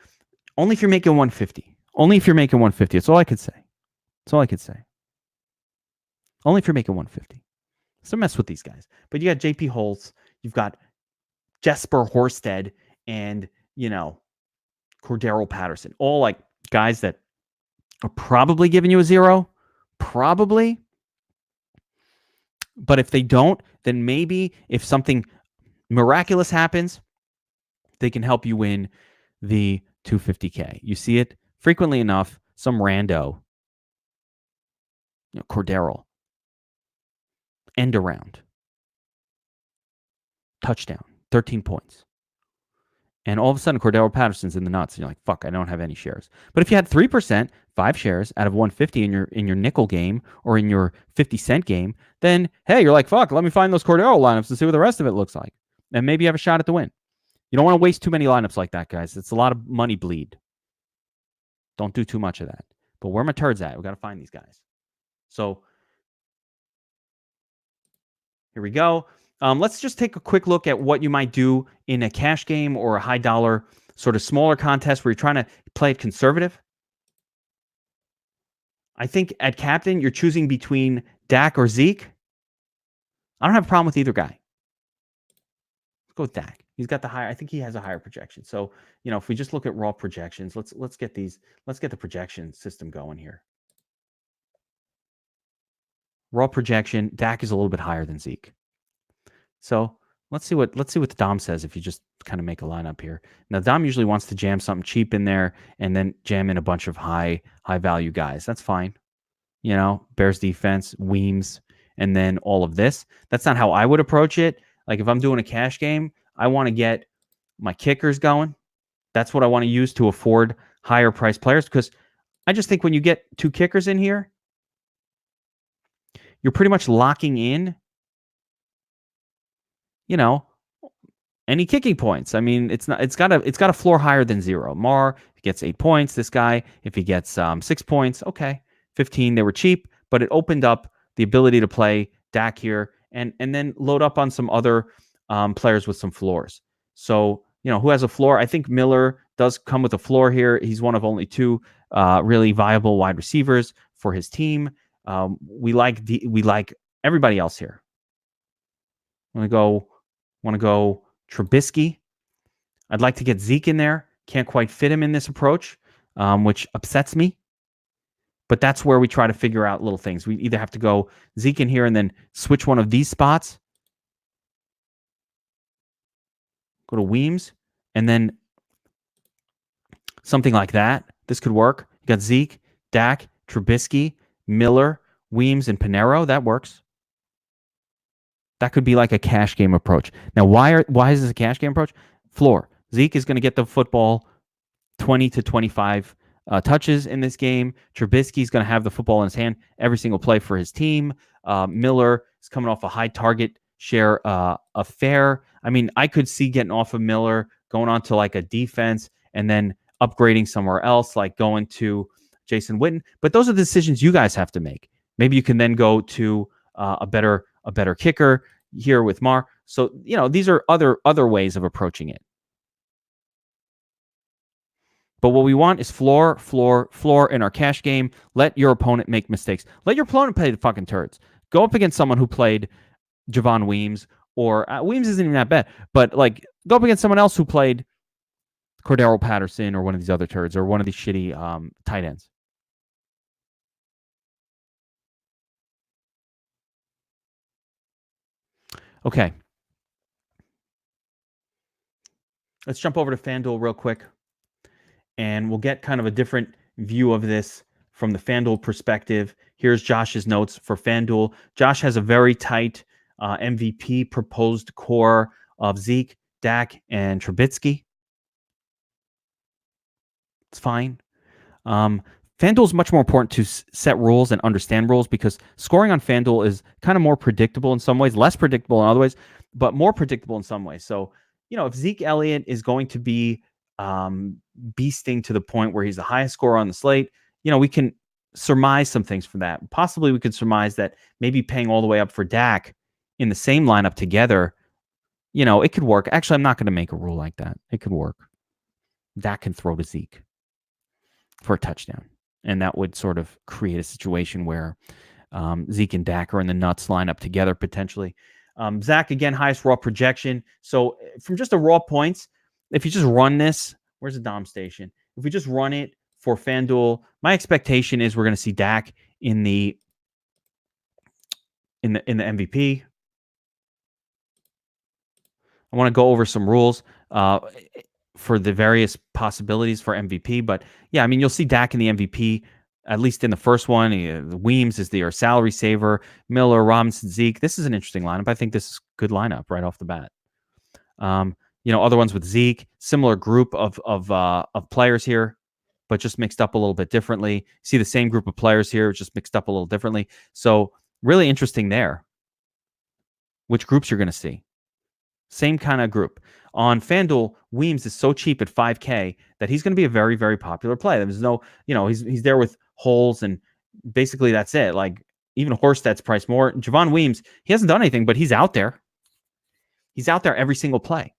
only if you're making 150. Only if you're making 150. That's all I could say. Only if you're making 150. So mess with these guys. But you got JP Holtz, you've got Jesper Horsted, and, Cordero Patterson. All like guys that are probably giving you a 0. Probably. But if they don't, then maybe if something miraculous happens, they can help you win the 250K. You see it frequently enough. Some rando, Cordero, end around, touchdown, 13 points. And all of a sudden, Cordero Patterson's in the nuts, and you're like, fuck, I don't have any shares. But if you had 3%, 5 shares out of 150 in your nickel game or in your 50-cent game, then, hey, you're like, fuck, let me find those Cordero lineups and see what the rest of it looks like. And maybe you have a shot at the win. You don't want to waste too many lineups like that, guys. It's a lot of money bleed. Don't do too much of that. But where are my turds at? We got to find these guys. So here we go. Let's just take a quick look at what you might do in a cash game or a high dollar sort of smaller contest where you're trying to play it conservative. I think at captain, you're choosing between Dak or Zeke. I don't have a problem with either guy. Let's go with Dak. He's got the higher. I think he has a higher projection. So, if we just look at raw projections, let's get the projection system going here. Raw projection, Dak is a little bit higher than Zeke. So let's see what the Dom says if you just kind of make a lineup here. Now, Dom usually wants to jam something cheap in there and then jam in a bunch of high value guys. That's fine. Bears defense, Weems, and then all of this. That's not how I would approach it. Like, if I'm doing a cash game, I want to get my kickers going. That's what I want to use to afford higher price players, because I just think when you get 2 kickers in here, you're pretty much locking in, any kicking points. I mean, it's got a floor higher than 0. Mar gets 8 points. This guy, if he gets 6 points, okay, 15. They were cheap, but it opened up the ability to play Dak here and then load up on some other players with some floors. So, who has a floor? I think Miller does come with a floor here. He's one of only 2 really viable wide receivers for his team. We like everybody else here. Want to go Trubisky. I'd like to get Zeke in there. Can't quite fit him in this approach, which upsets me. But that's where we try to figure out little things. We either have to go Zeke in here and then switch one of these spots. Go to Weems, and then something like that. This could work. You got Zeke, Dak, Trubisky, Miller, Weems, and Pinero. That works. That could be like a cash game approach. Now, why is this a cash game approach? Floor. Zeke is going to get the football 20 to 25 touches in this game. Trubisky is going to have the football in his hand every single play for his team. Miller is coming off a high target share affair. I mean, I could see getting off of Miller, going on to like a defense, and then upgrading somewhere else, like going to Jason Witten. But those are the decisions you guys have to make. Maybe you can then go to a better kicker here with Mar. So, these are other ways of approaching it. But what we want is floor in our cash game. Let your opponent make mistakes. Let your opponent play the fucking turds. Go up against someone who played Javon Weems, or Weems isn't even that bad, but like go up against someone else who played Cordero Patterson or one of these other turds or one of these shitty tight ends. Okay. Let's jump over to FanDuel real quick, and we'll get kind of a different view of this from the FanDuel perspective. Here's Josh's notes for FanDuel. Josh has a very tight MVP proposed core of Zeke, Dak, and Trubisky. It's fine. FanDuel is much more important to set rules and understand rules, because scoring on FanDuel is kind of more predictable in some ways, less predictable in other ways, but more predictable in some ways. So, if Zeke Elliott is going to be beasting to the point where he's the highest scorer on the slate, we can surmise some things from that. Possibly we could surmise that maybe paying all the way up for Dak in the same lineup together, it could work. Actually, I'm not going to make a rule like that. It could work. Dak can throw to Zeke for a touchdown, and that would sort of create a situation where Zeke and Dak are in the nuts lineup together potentially. Zach, again, highest raw projection. So from just the raw points, if you just run this, where's the Dom station? If we just run it for FanDuel, my expectation is we're going to see Dak in the MVP. I want to go over some rules for the various possibilities for MVP. But yeah, I mean, you'll see Dak in the MVP, at least in the first one. Weems is the salary saver. Miller, Robinson, Zeke. This is an interesting lineup. I think this is a good lineup right off the bat. Other ones with Zeke, similar group of players here, but just mixed up a little bit differently. See the same group of players here, just mixed up a little differently. So really interesting there. Which groups you're going to see. Same kind of group. On FanDuel, Weems is so cheap at 5K that he's going to be a very, very popular play. There's no, he's there with holes, and basically that's it. Like, even Horsted's priced more. Javon Weems, he hasn't done anything, but he's out there. He's out there every single play.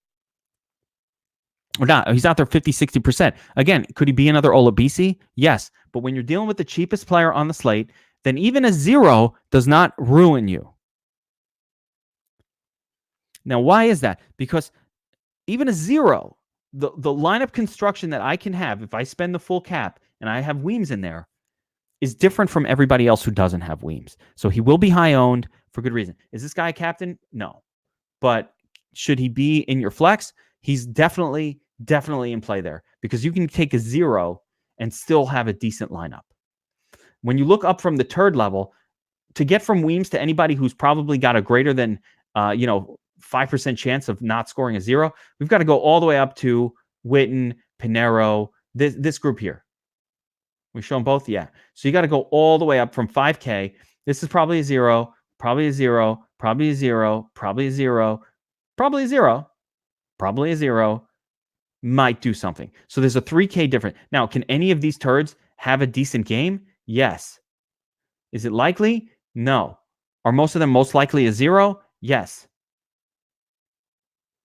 Or not, he's out there 50, 60%. Again, could he be another Olabisi? Yes. But when you're dealing with the cheapest player on the slate, then even a 0 does not ruin you. Now, why is that? Because even a 0, the lineup construction that I can have if I spend the full cap and I have Weems in there is different from everybody else who doesn't have Weems. So he will be high owned for good reason. Is this guy a captain? No. But should he be in your flex? He's definitely in play there, because you can take a 0 and still have a decent lineup. When you look up from the turd level, to get from Weems to anybody who's probably got a greater than 5% chance of not scoring a 0, we've got to go all the way up to Witten, Pinero, this group here. We show them both? Yeah. So you got to go all the way up from 5K. This is probably a 0, probably a 0, probably a 0, probably a 0, probably a 0. probably a 0, might do something. So there's a 3K difference. Now, can any of these turds have a decent game? Yes. Is it likely? No. Are most of them most likely a 0? Yes.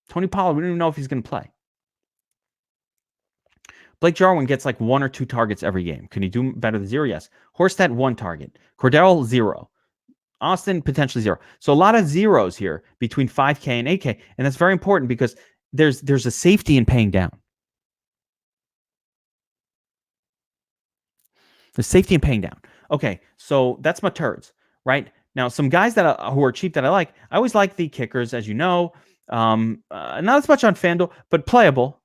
Tony Pollard, we don't even know if he's going to play. Blake Jarwin gets like 1 or 2 targets every game. Can he do better than 0? Yes. Horstat, 1 target. Cordell, 0. Austin, potentially 0. So a lot of zeros here between 5K and 8K. And that's very important because there's a safety in paying down. There's safety in paying down. Okay, so that's my turds, right? Now, some guys that who are cheap that I like, I always like the kickers, as you know. Not as much on FanDuel, but playable.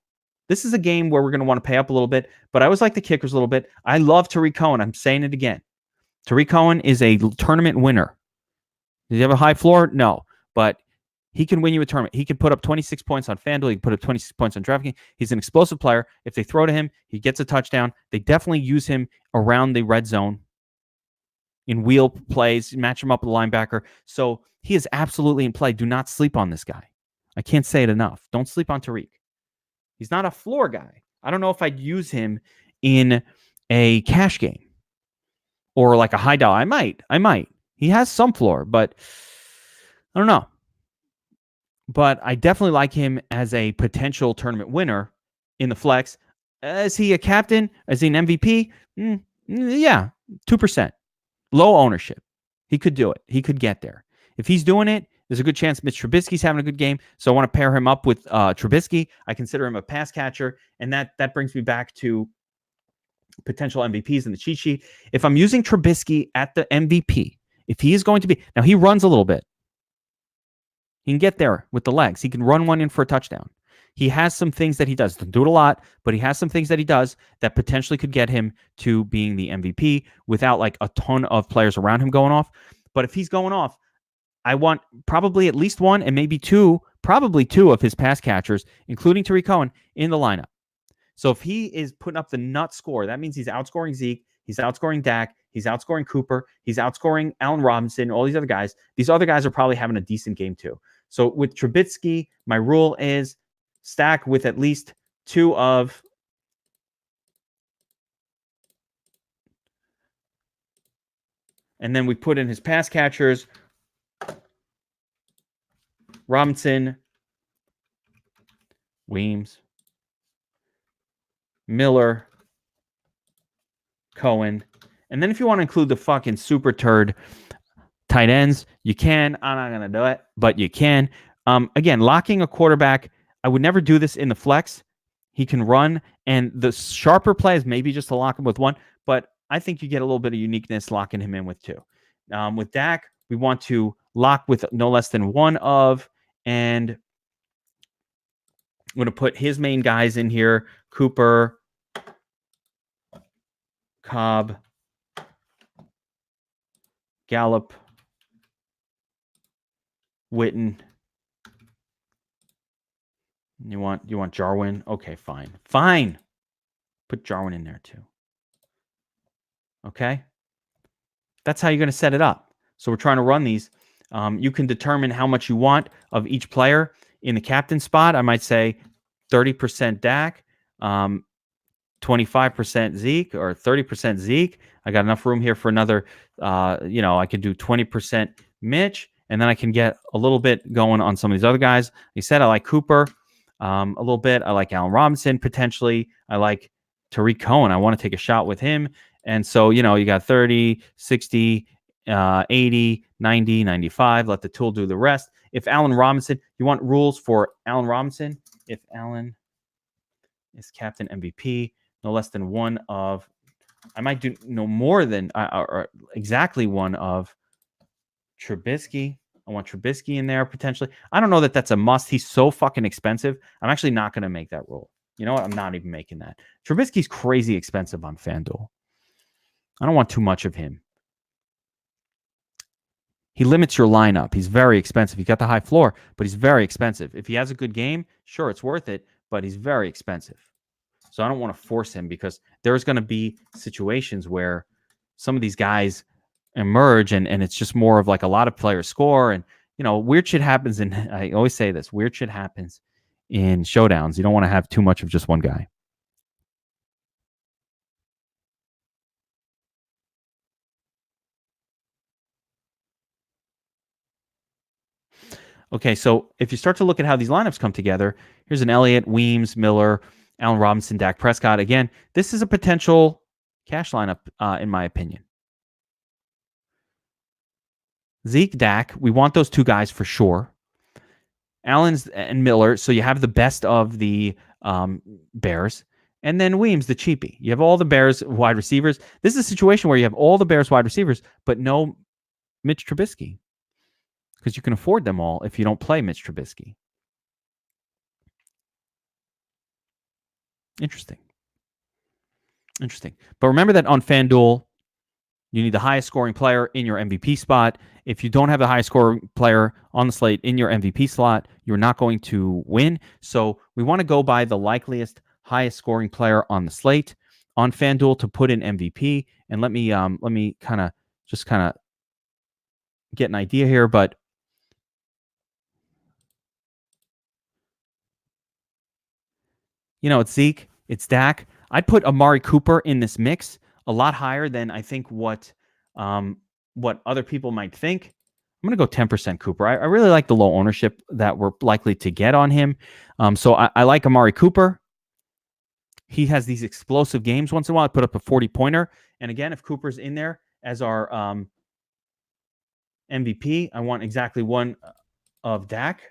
This is a game where we're going to want to pay up a little bit, but I always like the kickers a little bit. I love Tariq Cohen. I'm saying it again. Tariq Cohen is a tournament winner. Does he have a high floor? No, but he can win you a tournament. He can put up 26 points on FanDuel. He can put up 26 points on DraftKings. He's an explosive player. If they throw to him, he gets a touchdown. They definitely use him around the red zone in wheel plays, match him up with a linebacker. So he is absolutely in play. Do not sleep on this guy. I can't say it enough. Don't sleep on Tariq. He's not a floor guy. I don't know if I'd use him in a cash game or like a high dollar. I might. He has some floor, but I don't know. But I definitely like him as a potential tournament winner in the flex. Is he a captain? Is he an MVP? Yeah, 2%. Low ownership. He could do it. He could get there. If he's doing it, there's a good chance Mitch Trubisky's having a good game. So I want to pair him up with Trubisky. I consider him a pass catcher. And that brings me back to potential MVPs in the cheat sheet. If I'm using Trubisky at the MVP, if he is going to be... Now, he runs a little bit. He can get there with the legs. He can run one in for a touchdown. He has some things that he does. Doesn't do it a lot, but he has some things that he does that potentially could get him to being the MVP without like a ton of players around him going off. But if he's going off, I want probably at least one and maybe two, probably two of his pass catchers, including Tariq Cohen, in the lineup. So if he is putting up the nut score, that means he's outscoring Zeke, he's outscoring Dak, he's outscoring Cooper, he's outscoring Allen Robinson, all these other guys. These other guys are probably having a decent game too. So with Trubisky, my rule is stack with at least two of and then we put in his pass catchers, Robinson, Weems, Miller, Cohen. And then if you want to include the fucking super turd tight ends, you can. I'm not going to do it, but you can. Again, locking a quarterback, I would never do this in the flex. He can run, and the sharper play is maybe just to lock him with one, but I think you get a little bit of uniqueness locking him in with two. With Dak, we want to lock with no less than one of, and I'm going to put his main guys in here, Cooper, Cobb, Gallup, Witten. You want Jarwin? Okay, fine. Put Jarwin in there too. Okay? That's how you're going to set it up. So we're trying to run these. You can determine how much you want of each player. In the captain spot, I might say 30% Dak, 25% Zeke, or 30% Zeke. I got enough room here for another, I could do 20% Mitch, and then I can get a little bit going on some of these other guys. Like I said, I like Cooper a little bit. I like Allen Robinson potentially. I like Tariq Cohen. I want to take a shot with him. And so, you got 30, 60, 80, 90, 95. Let the tool do the rest. If Allen Robinson, you want rules for Allen Robinson. If Allen is captain MVP, no less than one of, I might do no more than, or exactly one of Trubisky. I want Trubisky in there potentially. I don't know that that's a must. He's so fucking expensive. I'm actually not going to make that rule. You know what? I'm not even making that. Trubisky's crazy expensive on FanDuel. I don't want too much of him. He limits your lineup. He's very expensive. He got the high floor, but he's very expensive. If he has a good game, sure, it's worth it, but he's very expensive. So I don't want to force him because there's going to be situations where some of these guys emerge and it's just more of like a lot of players score and, weird shit happens. And I always say this, weird shit happens in showdowns. You don't want to have too much of just one guy. Okay, so if you start to look at how these lineups come together, here's an Elliott, Weems, Miller, Allen Robinson, Dak Prescott. Again, this is a potential cash lineup, in my opinion. Zeke, Dak, we want those two guys for sure. Allen's and Miller, so you have the best of the Bears. And then Weems, the cheapie. You have all the Bears wide receivers. This is a situation where you have all the Bears wide receivers, but no Mitch Trubisky, because you can afford them all if you don't play Mitch Trubisky. Interesting. But remember that on FanDuel, you need the highest scoring player in your MVP spot. If you don't have the highest scoring player on the slate in your MVP slot, you're not going to win. So we want to go by the likeliest highest scoring player on the slate on FanDuel to put in MVP. And let me kind of get an idea here. But it's Zeke, it's Dak. I'd put Amari Cooper in this mix a lot higher than I think what other people might think. I'm going to go 10% Cooper. I really like the low ownership that we're likely to get on him. So I like Amari Cooper. He has these explosive games once in a while. I put up a 40-pointer. And again, if Cooper's in there as our MVP, I want exactly one of Dak.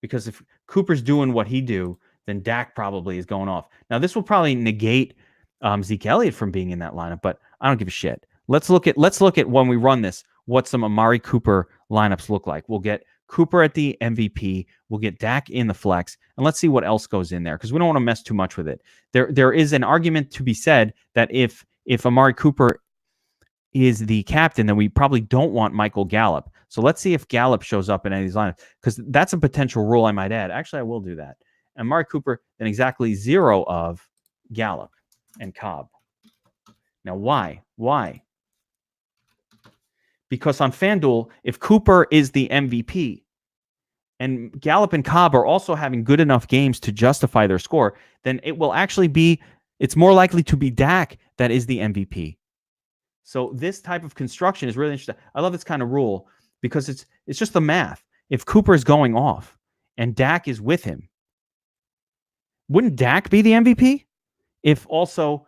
Because if Cooper's doing what he do, then Dak probably is going off. Now, this will probably negate Zeke Elliott from being in that lineup, but I don't give a shit. Let's look at when we run this, what some Amari Cooper lineups look like. We'll get Cooper at the MVP. We'll get Dak in the flex, and let's see what else goes in there because we don't want to mess too much with it. There is an argument to be said that if Amari Cooper is the captain, then we probably don't want Michael Gallup. So let's see if Gallup shows up in any of these lineups because that's a potential rule I might add. Actually, I will do that. And Amari Cooper, then exactly 0 of Gallup and Cobb. Now, why? Because on FanDuel, if Cooper is the MVP and Gallup and Cobb are also having good enough games to justify their score, then it will actually be, it's more likely to be Dak that is the MVP. So this type of construction is really interesting. I love this kind of rule because it's just the math. If Cooper is going off and Dak is with him, wouldn't Dak be the MVP if also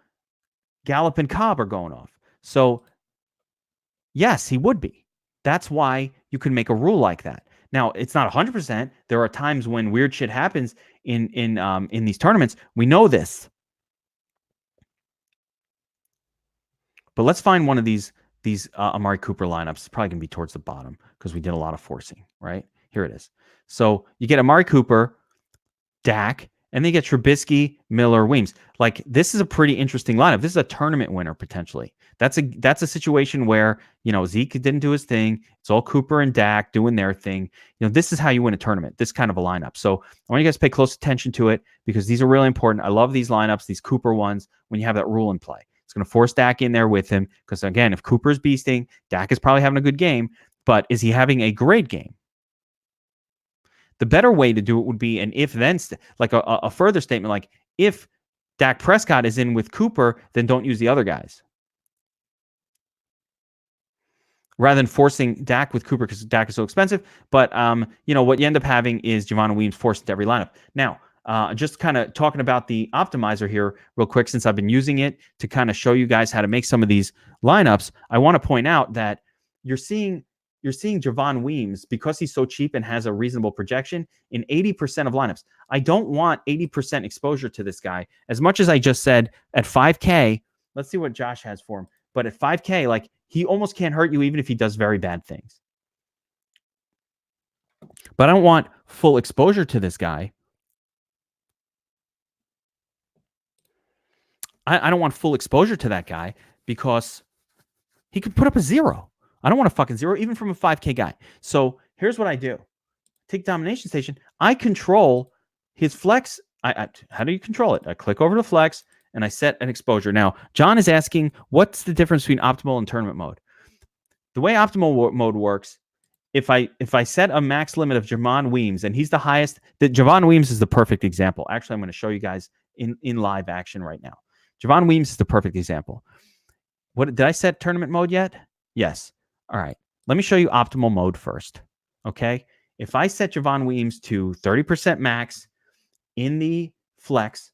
Gallup and Cobb are going off? So yes, he would be. That's why you can make a rule like that. Now, it's not 100%. There are times when weird shit happens in these tournaments. We know this. But let's find one of these Amari Cooper lineups. It's probably going to be towards the bottom because we did a lot of forcing, right? Here it is. So you get Amari Cooper, Dak, and then you get Trubisky, Miller, Weems. Like, this is a pretty interesting lineup. This is a tournament winner, potentially. That's a situation where, Zeke didn't do his thing. It's all Cooper and Dak doing their thing. This is how you win a tournament, this kind of a lineup. So I want you guys to pay close attention to it because these are really important. I love these lineups, these Cooper ones, when you have that rule in play. It's going to force Dak in there with him because, again, if Cooper's beasting, Dak is probably having a good game, but is he having a great game? The better way to do it would be an if-then, like a further statement, like if Dak Prescott is in with Cooper, then don't use the other guys. Rather than forcing Dak with Cooper because Dak is so expensive. But, what you end up having is Javon Weems forced into every lineup. Now, just kind of talking about the optimizer here real quick, since I've been using it to kind of show you guys how to make some of these lineups, I want to point out that you're seeing Javon Weems, because he's so cheap and has a reasonable projection, in 80% of lineups. I don't want 80% exposure to this guy. As much as I just said, at 5K, let's see what Josh has for him. But at 5K, like, he almost can't hurt you even if he does very bad things. But I don't want full exposure to this guy. I don't want full exposure to that guy because he could put up a 0. I don't want a fucking 0, even from a 5K guy. So here's what I do. Take Domination Station. I control his flex. How do you control it? I click over to flex and I set an exposure. Now, John is asking, what's the difference between optimal and tournament mode? The way optimal mode works if I set a max limit of Javon Weems, and he's the highest, Javon Weems is the perfect example. Actually, I'm going to show you guys in live action right now. Javon Weems is the perfect example. What did I set tournament mode yet? Yes. All right. Let me show you optimal mode first. Okay. If I set Javon Weems to 30% max in the flex,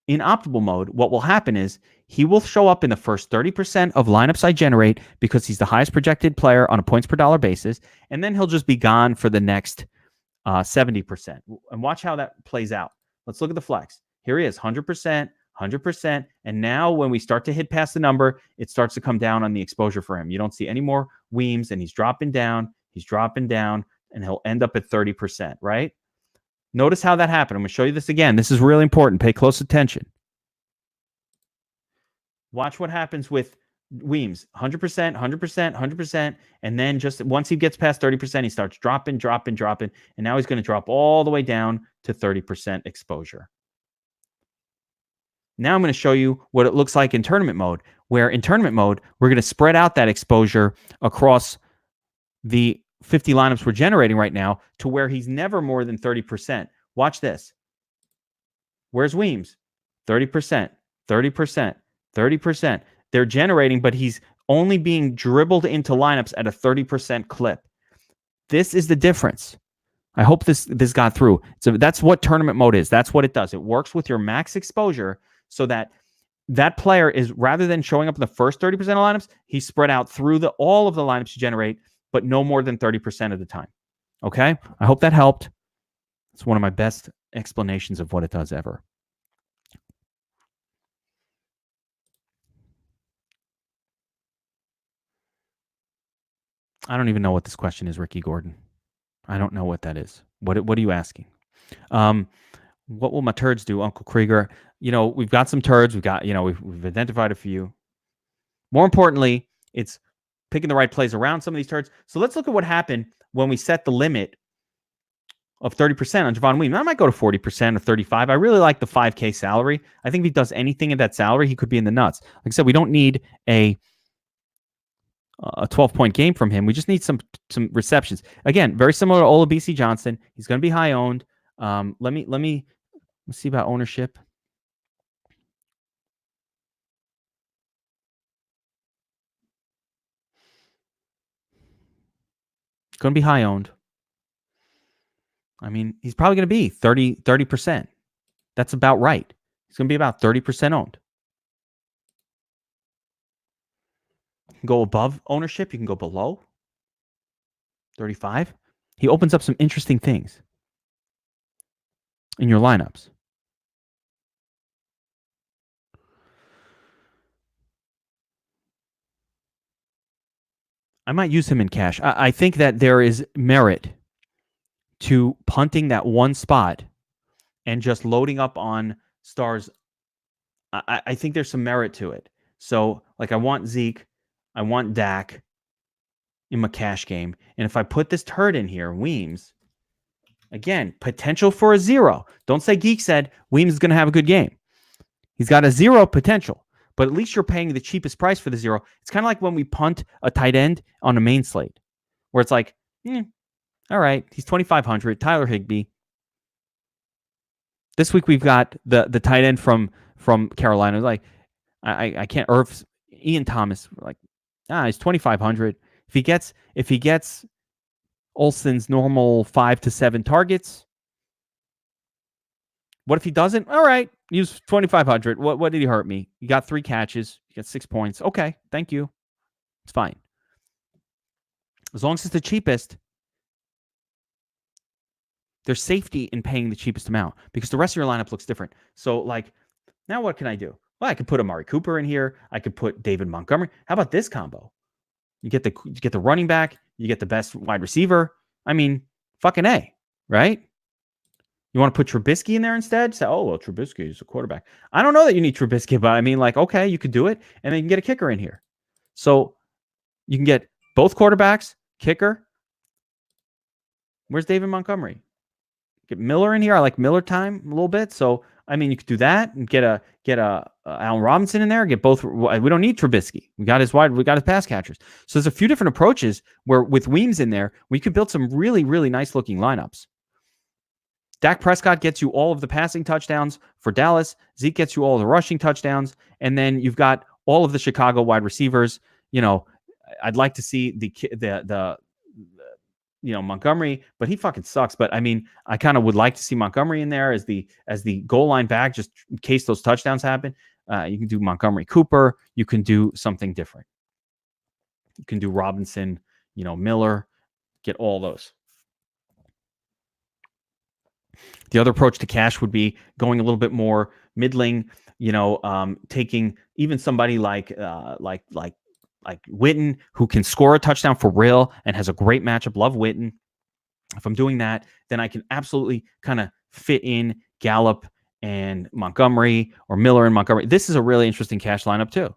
in optimal mode, what will happen is he will show up in the first 30% of lineups I generate because he's the highest projected player on a points per dollar basis, and then he'll just be gone for the next 70%. And watch how that plays out. Let's look at the flex. Here he is, 100%, 100%, and now when we start to hit past the number, it starts to come down on the exposure for him. You don't see any more Weems, and he's dropping down, and he'll end up at 30%, right? Notice how that happened. I'm going to show you this again. This is really important. Pay close attention. Watch what happens with Weems. 100%, 100%, 100%. And then just once he gets past 30%, he starts dropping. And now he's going to drop all the way down to 30% exposure. Now I'm going to show you what it looks like in tournament mode, where in tournament mode, we're going to spread out that exposure across the 50 lineups we're generating right now to where he's never more than 30%. Watch this. Where's Weems? 30%, 30%, 30%. They're generating, but he's only being dribbled into lineups at a 30% clip. This is the difference. I hope this got through. So that's what tournament mode is. That's what it does. It works with your max exposure so that that player is, rather than showing up in the first 30% of lineups, he's spread out through all of the lineups you generate, but no more than 30% of the time. Okay? I hope that helped. It's one of my best explanations of what it does ever. I don't even know what this question is, Ricky Gordon. I don't know what that is. What are you asking? What will my turds do, Uncle Krieger? We've got some turds. We've identified a few. More importantly, it's picking the right plays around some of these turds. So let's look at what happened when we set the limit of 30% on Javon Weems. I might go to 40% or 35%. I really like the $5K salary. I think if he does anything at that salary, he could be in the nuts. Like I said, we don't need a 12-point game from him. We just need some receptions. Again, very similar to Olabisi Johnson. He's going to be high owned. Let's see about ownership. Going to be high owned. I mean, he's probably going to be 30%. That's about right. He's going to be about 30% owned. You can go above ownership. You can go below 35. He opens up some interesting things in your lineups. I might use him in cash. I think that there is merit to punting that one spot and just loading up on stars. I think there's some merit to it. So, like, I want Zeke. I want Dak in my cash game. And if I put this turd in here, Weems, again, potential for a 0. Don't say Geek said Weems is going to have a good game. He's got a 0 potential, but at least you're paying the cheapest price for the 0. It's kind of like when we punt a tight end on a main slate, where it's like, all right, he's 2,500, Tyler Higbee. This week we've got the tight end from Carolina. Like, I can't, or Ian Thomas, like, he's 2,500. If he gets Olsen's normal 5 to 7 targets, what if he doesn't? All right, use 2,500. What did he hurt me? You got 3 catches. You got 6 points. Okay, thank you. It's fine. As long as it's the cheapest, there's safety in paying the cheapest amount because the rest of your lineup looks different. So, like, now what can I do? Well, I could put Amari Cooper in here. I could put David Montgomery. How about this combo? You get the running back. You get the best wide receiver. I mean, fucking A, right? You want to put Trubisky in there instead? Say, oh, well, Trubisky is a quarterback. I don't know that you need Trubisky, but I mean, like, okay, you could do it, and then you can get a kicker in here. So you can get both quarterbacks, kicker. Where's David Montgomery? Get Miller in here. I like Miller time a little bit. So I mean, you could do that and get a Allen Robinson in there. Get both. We don't need Trubisky. We got his pass catchers. So there's a few different approaches where with Weems in there, we could build some really, really nice looking lineups. Dak Prescott gets you all of the passing touchdowns for Dallas. Zeke gets you all of the rushing touchdowns, and then you've got all of the Chicago wide receivers. I'd like to see the Montgomery, but he fucking sucks. But I mean, I kind of would like to see Montgomery in there as the goal line back, just in case those touchdowns happen. You can do Montgomery Cooper. You can do something different. You can do Robinson, Miller, get all those. The other approach to cash would be going a little bit more middling, taking even somebody like Witten, who can score a touchdown for real and has a great matchup. Love Witten. If I'm doing that, then I can absolutely kind of fit in Gallup and Montgomery, or Miller and Montgomery. This is a really interesting cash lineup too.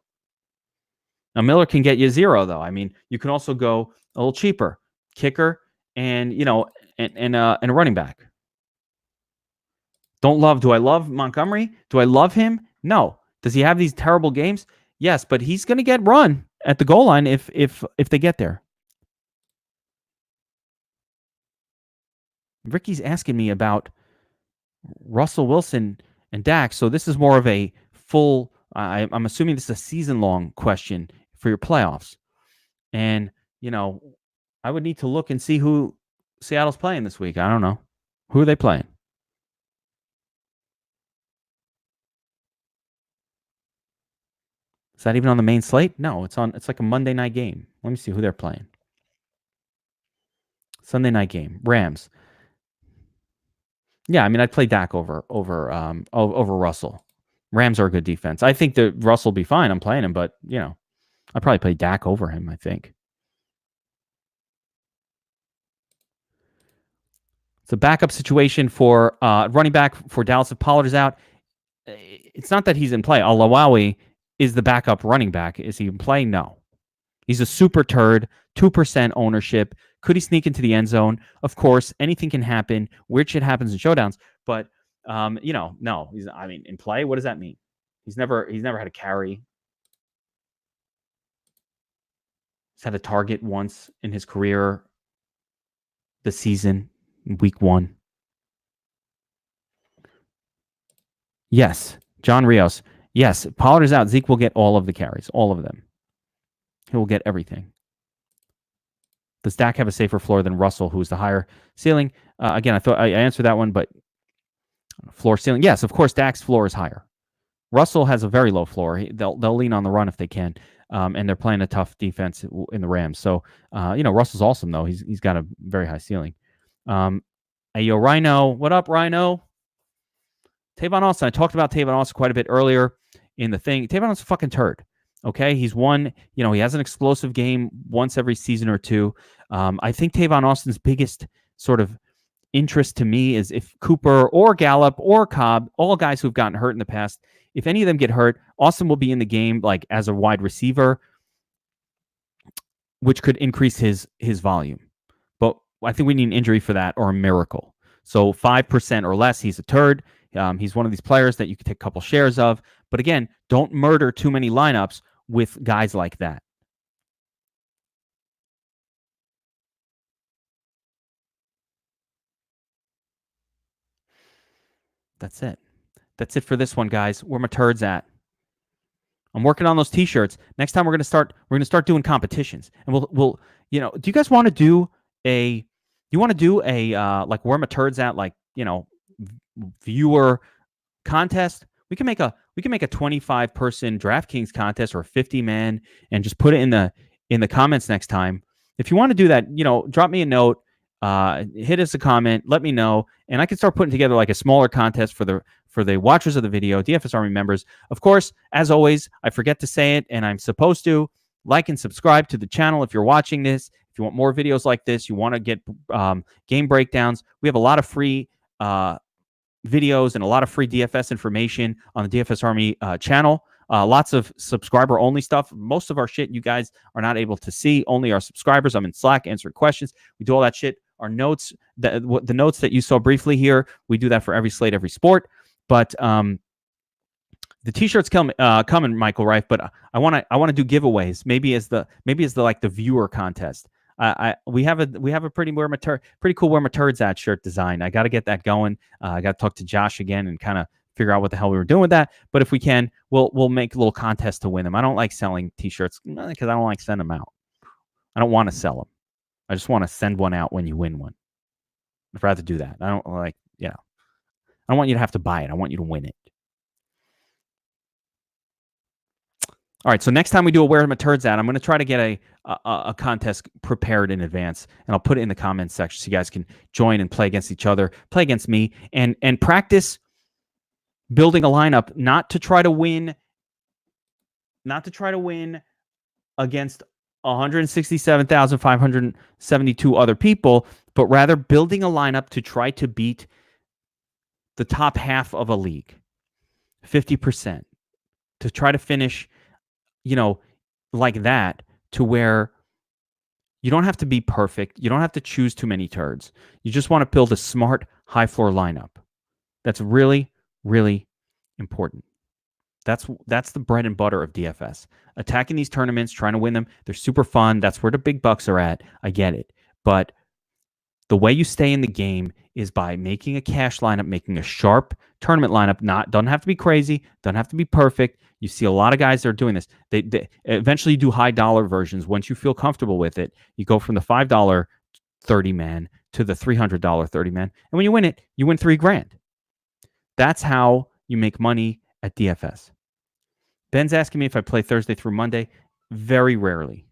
Now Miller can get you 0 though. I mean, you can also go a little cheaper, kicker and and a running back. Do I love Montgomery? Do I love him? No. Does he have these terrible games? Yes, but he's going to get run at the goal line if they get there. Ricky's asking me about Russell Wilson and Dak, so this is more of a full. I'm assuming this is a season-long question for your playoffs, and I would need to look and see who Seattle's playing this week. I don't know. Who are they playing? Is that even on the main slate? No, it's like a Monday night game. Let me see who they're playing. Sunday night game. Rams. Yeah, I mean, I'd play Dak over Russell. Rams are a good defense. I think that Russell will be fine. I'm playing him, but I'd probably play Dak over him, I think. It's a backup situation for running back for Dallas if Pollard is out. It's not that he's in play. Alawawi is the backup running back. Is he in play? No. He's a super turd, 2% ownership. Could he sneak into the end zone? Of course, anything can happen. Weird shit happens in showdowns. But, no. In play, what does that mean? He's never had a carry. He's had a target once in his career this season, in week 1. Yes, John Rios. Yes, Pollard is out. Zeke will get all of the carries, all of them. He will get everything. Does Dak have a safer floor than Russell, who's the higher ceiling? Again, I thought I answered that one, but floor ceiling. Yes, of course, Dak's floor is higher. Russell has a very low floor. They'll lean on the run if they can, and they're playing a tough defense in the Rams. So, Russell's awesome, though. He's got a very high ceiling. Hey, yo, Rhino. What up, Rhino? Tavon Austin. I talked about Tavon Austin quite a bit earlier in the thing. Tavon Austin's a fucking turd. Okay, he's won. He has an explosive game once every season or two. I think Tavon Austin's biggest sort of interest to me is if Cooper or Gallup or Cobb, all guys who've gotten hurt in the past, if any of them get hurt, Austin will be in the game like as a wide receiver, which could increase his volume. But I think we need an injury for that or a miracle. So 5% or less, he's a turd. He's one of these players that you could take a couple shares of. But again, don't murder too many lineups with guys like that. That's it. That's it for this one, guys. Where my turds at? I'm working on those t-shirts. Next time we're gonna start doing competitions. And we'll do you guys want to do a like where my turds at, like, viewer contest? We can make a 25-person DraftKings contest or a 50-man and just put it in the comments next time. If you want to do that, drop me a note, hit us a comment, let me know, and I can start putting together like a smaller contest for the watchers of the video, DFS Army members. Of course, as always, I forget to say it, and I'm supposed to like and subscribe to the channel if you're watching this. If you want more videos like this, you want to get game breakdowns, we have a lot of free videos and a lot of free DFS information on the DFS Army channel. Lots of subscriber only stuff. Most of our shit you guys are not able to see. Only our subscribers. I'm in Slack answering questions. We do all that shit. Our notes, the notes that you saw briefly here, we do that for every slate, every sport. But the t-shirts coming, Michael, right? But I want to do giveaways. Maybe as the like the viewer contest. We have a pretty cool where my turds at shirt design. I got to get that going. I got to talk to Josh again and kind of figure out what the hell we were doing with that. But if we can, we'll make a little contest to win them. I don't like selling t-shirts because I don't like sending them out. I don't want to sell them. I just want to send one out when you win one. I'd rather do that. I don't like, I don't want you to have to buy it. I want you to win it. All right, so next time we do a Where Are My Turds At, I'm going to try to get a contest prepared in advance, and I'll put it in the comments section so you guys can join and play against each other, play against me, and practice building a lineup, not to try to win against 167,572 other people, but rather building a lineup to try to beat the top half of a league, 50%, to try to finish, like that, to where you don't have to be perfect. You don't have to choose too many turds. You just want to build a smart, high floor lineup. That's really, really important. That's the bread and butter of DFS. Attacking these tournaments, trying to win them, they're super fun. That's where the big bucks are at. I get it. But the way you stay in the game is by making a cash lineup, making a sharp tournament lineup. Doesn't have to be crazy, doesn't have to be perfect. You see a lot of guys that are doing this. They eventually do high dollar versions. Once you feel comfortable with it, you go from the $5 30 man to the $300 30 man. And when you win it, you win $3,000. That's how you make money at DFS. Ben's asking me if I play Thursday through Monday. Very rarely.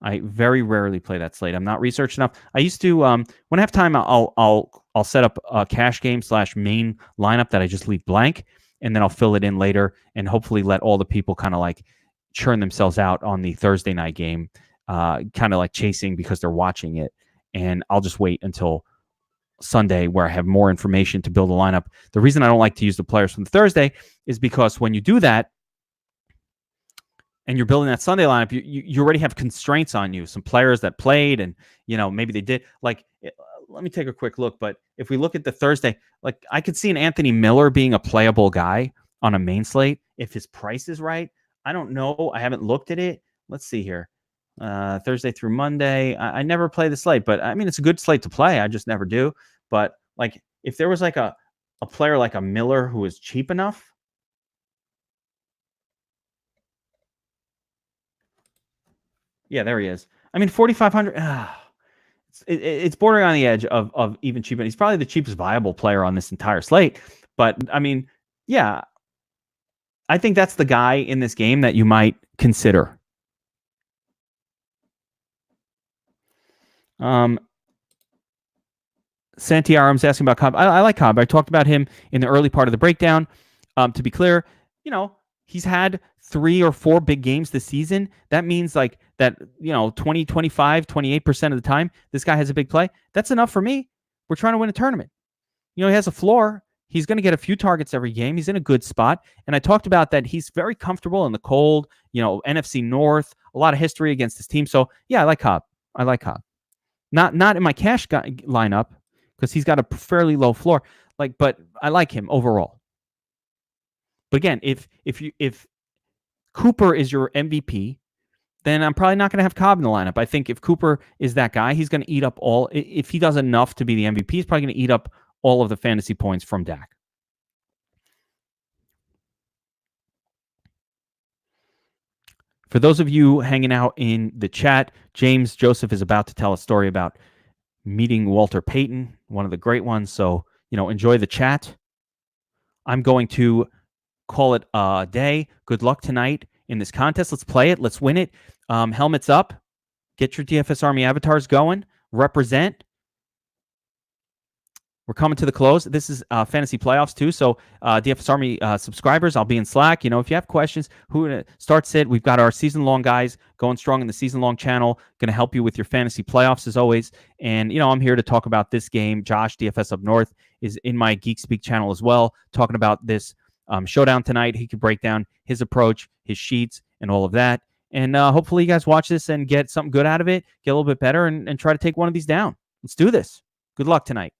I very rarely play that slate. I'm not researched enough. I used to, when I have time, I'll set up a cash game / main lineup that I just leave blank, and then I'll fill it in later and hopefully let all the people kind of like churn themselves out on the Thursday night game, kind of like chasing because they're watching it. And I'll just wait until Sunday where I have more information to build a lineup. The reason I don't like to use the players from Thursday is because when you do that, and you're building that Sunday lineup, you already have constraints on you. Some players that played and, maybe they did. Like, let me take a quick look. But if we look at the Thursday, like I could see an Anthony Miller being a playable guy on a main slate if his price is right. I don't know. I haven't looked at it. Let's see here. Thursday through Monday. I never play the slate, but I mean, it's a good slate to play. I just never do. But like if there was like a player like a Miller who was cheap enough, yeah, there he is. I mean, 4,500. It's bordering on the edge of even cheap. He's probably the cheapest viable player on this entire slate. But I mean, yeah, I think that's the guy in this game that you might consider. Santiaram's asking about Cobb. I like Cobb. I talked about him in the early part of the breakdown. To be clear, he's had 3 or 4 big games this season. That means like that, 20, 25, 28% of the time, this guy has a big play. That's enough for me. We're trying to win a tournament. He has a floor. He's going to get a few targets every game. He's in a good spot. And I talked about that he's very comfortable in the cold, NFC North, a lot of history against his team. So yeah, I like Cobb. Not in my cash lineup because he's got a fairly low floor. But I like him overall. But again, if Cooper is your MVP, then I'm probably not going to have Cobb in the lineup. I think if Cooper is that guy, he's going to eat up all. If he does enough to be the MVP, he's probably going to eat up all of the fantasy points from Dak. For those of you hanging out in the chat, James Joseph is about to tell a story about meeting Walter Payton, one of the great ones. So, enjoy the chat. I'm going to call it a day. Good luck tonight in this contest. Let's play it. Let's win it. Helmets up. Get your DFS Army avatars going. Represent. We're coming to the close. This is fantasy playoffs too. So DFS Army subscribers, I'll be in Slack. If you have questions, who starts it? We've got our season-long guys going strong in the season-long channel. Going to help you with your fantasy playoffs as always. And, I'm here to talk about this game. Josh, DFS Up North, is in my Geek Speak channel as well, talking about this showdown tonight. He could break down his approach, his sheets, and all of that. And hopefully you guys watch this and get something good out of it, get a little bit better, and try to take one of these down. Let's do this. Good luck tonight.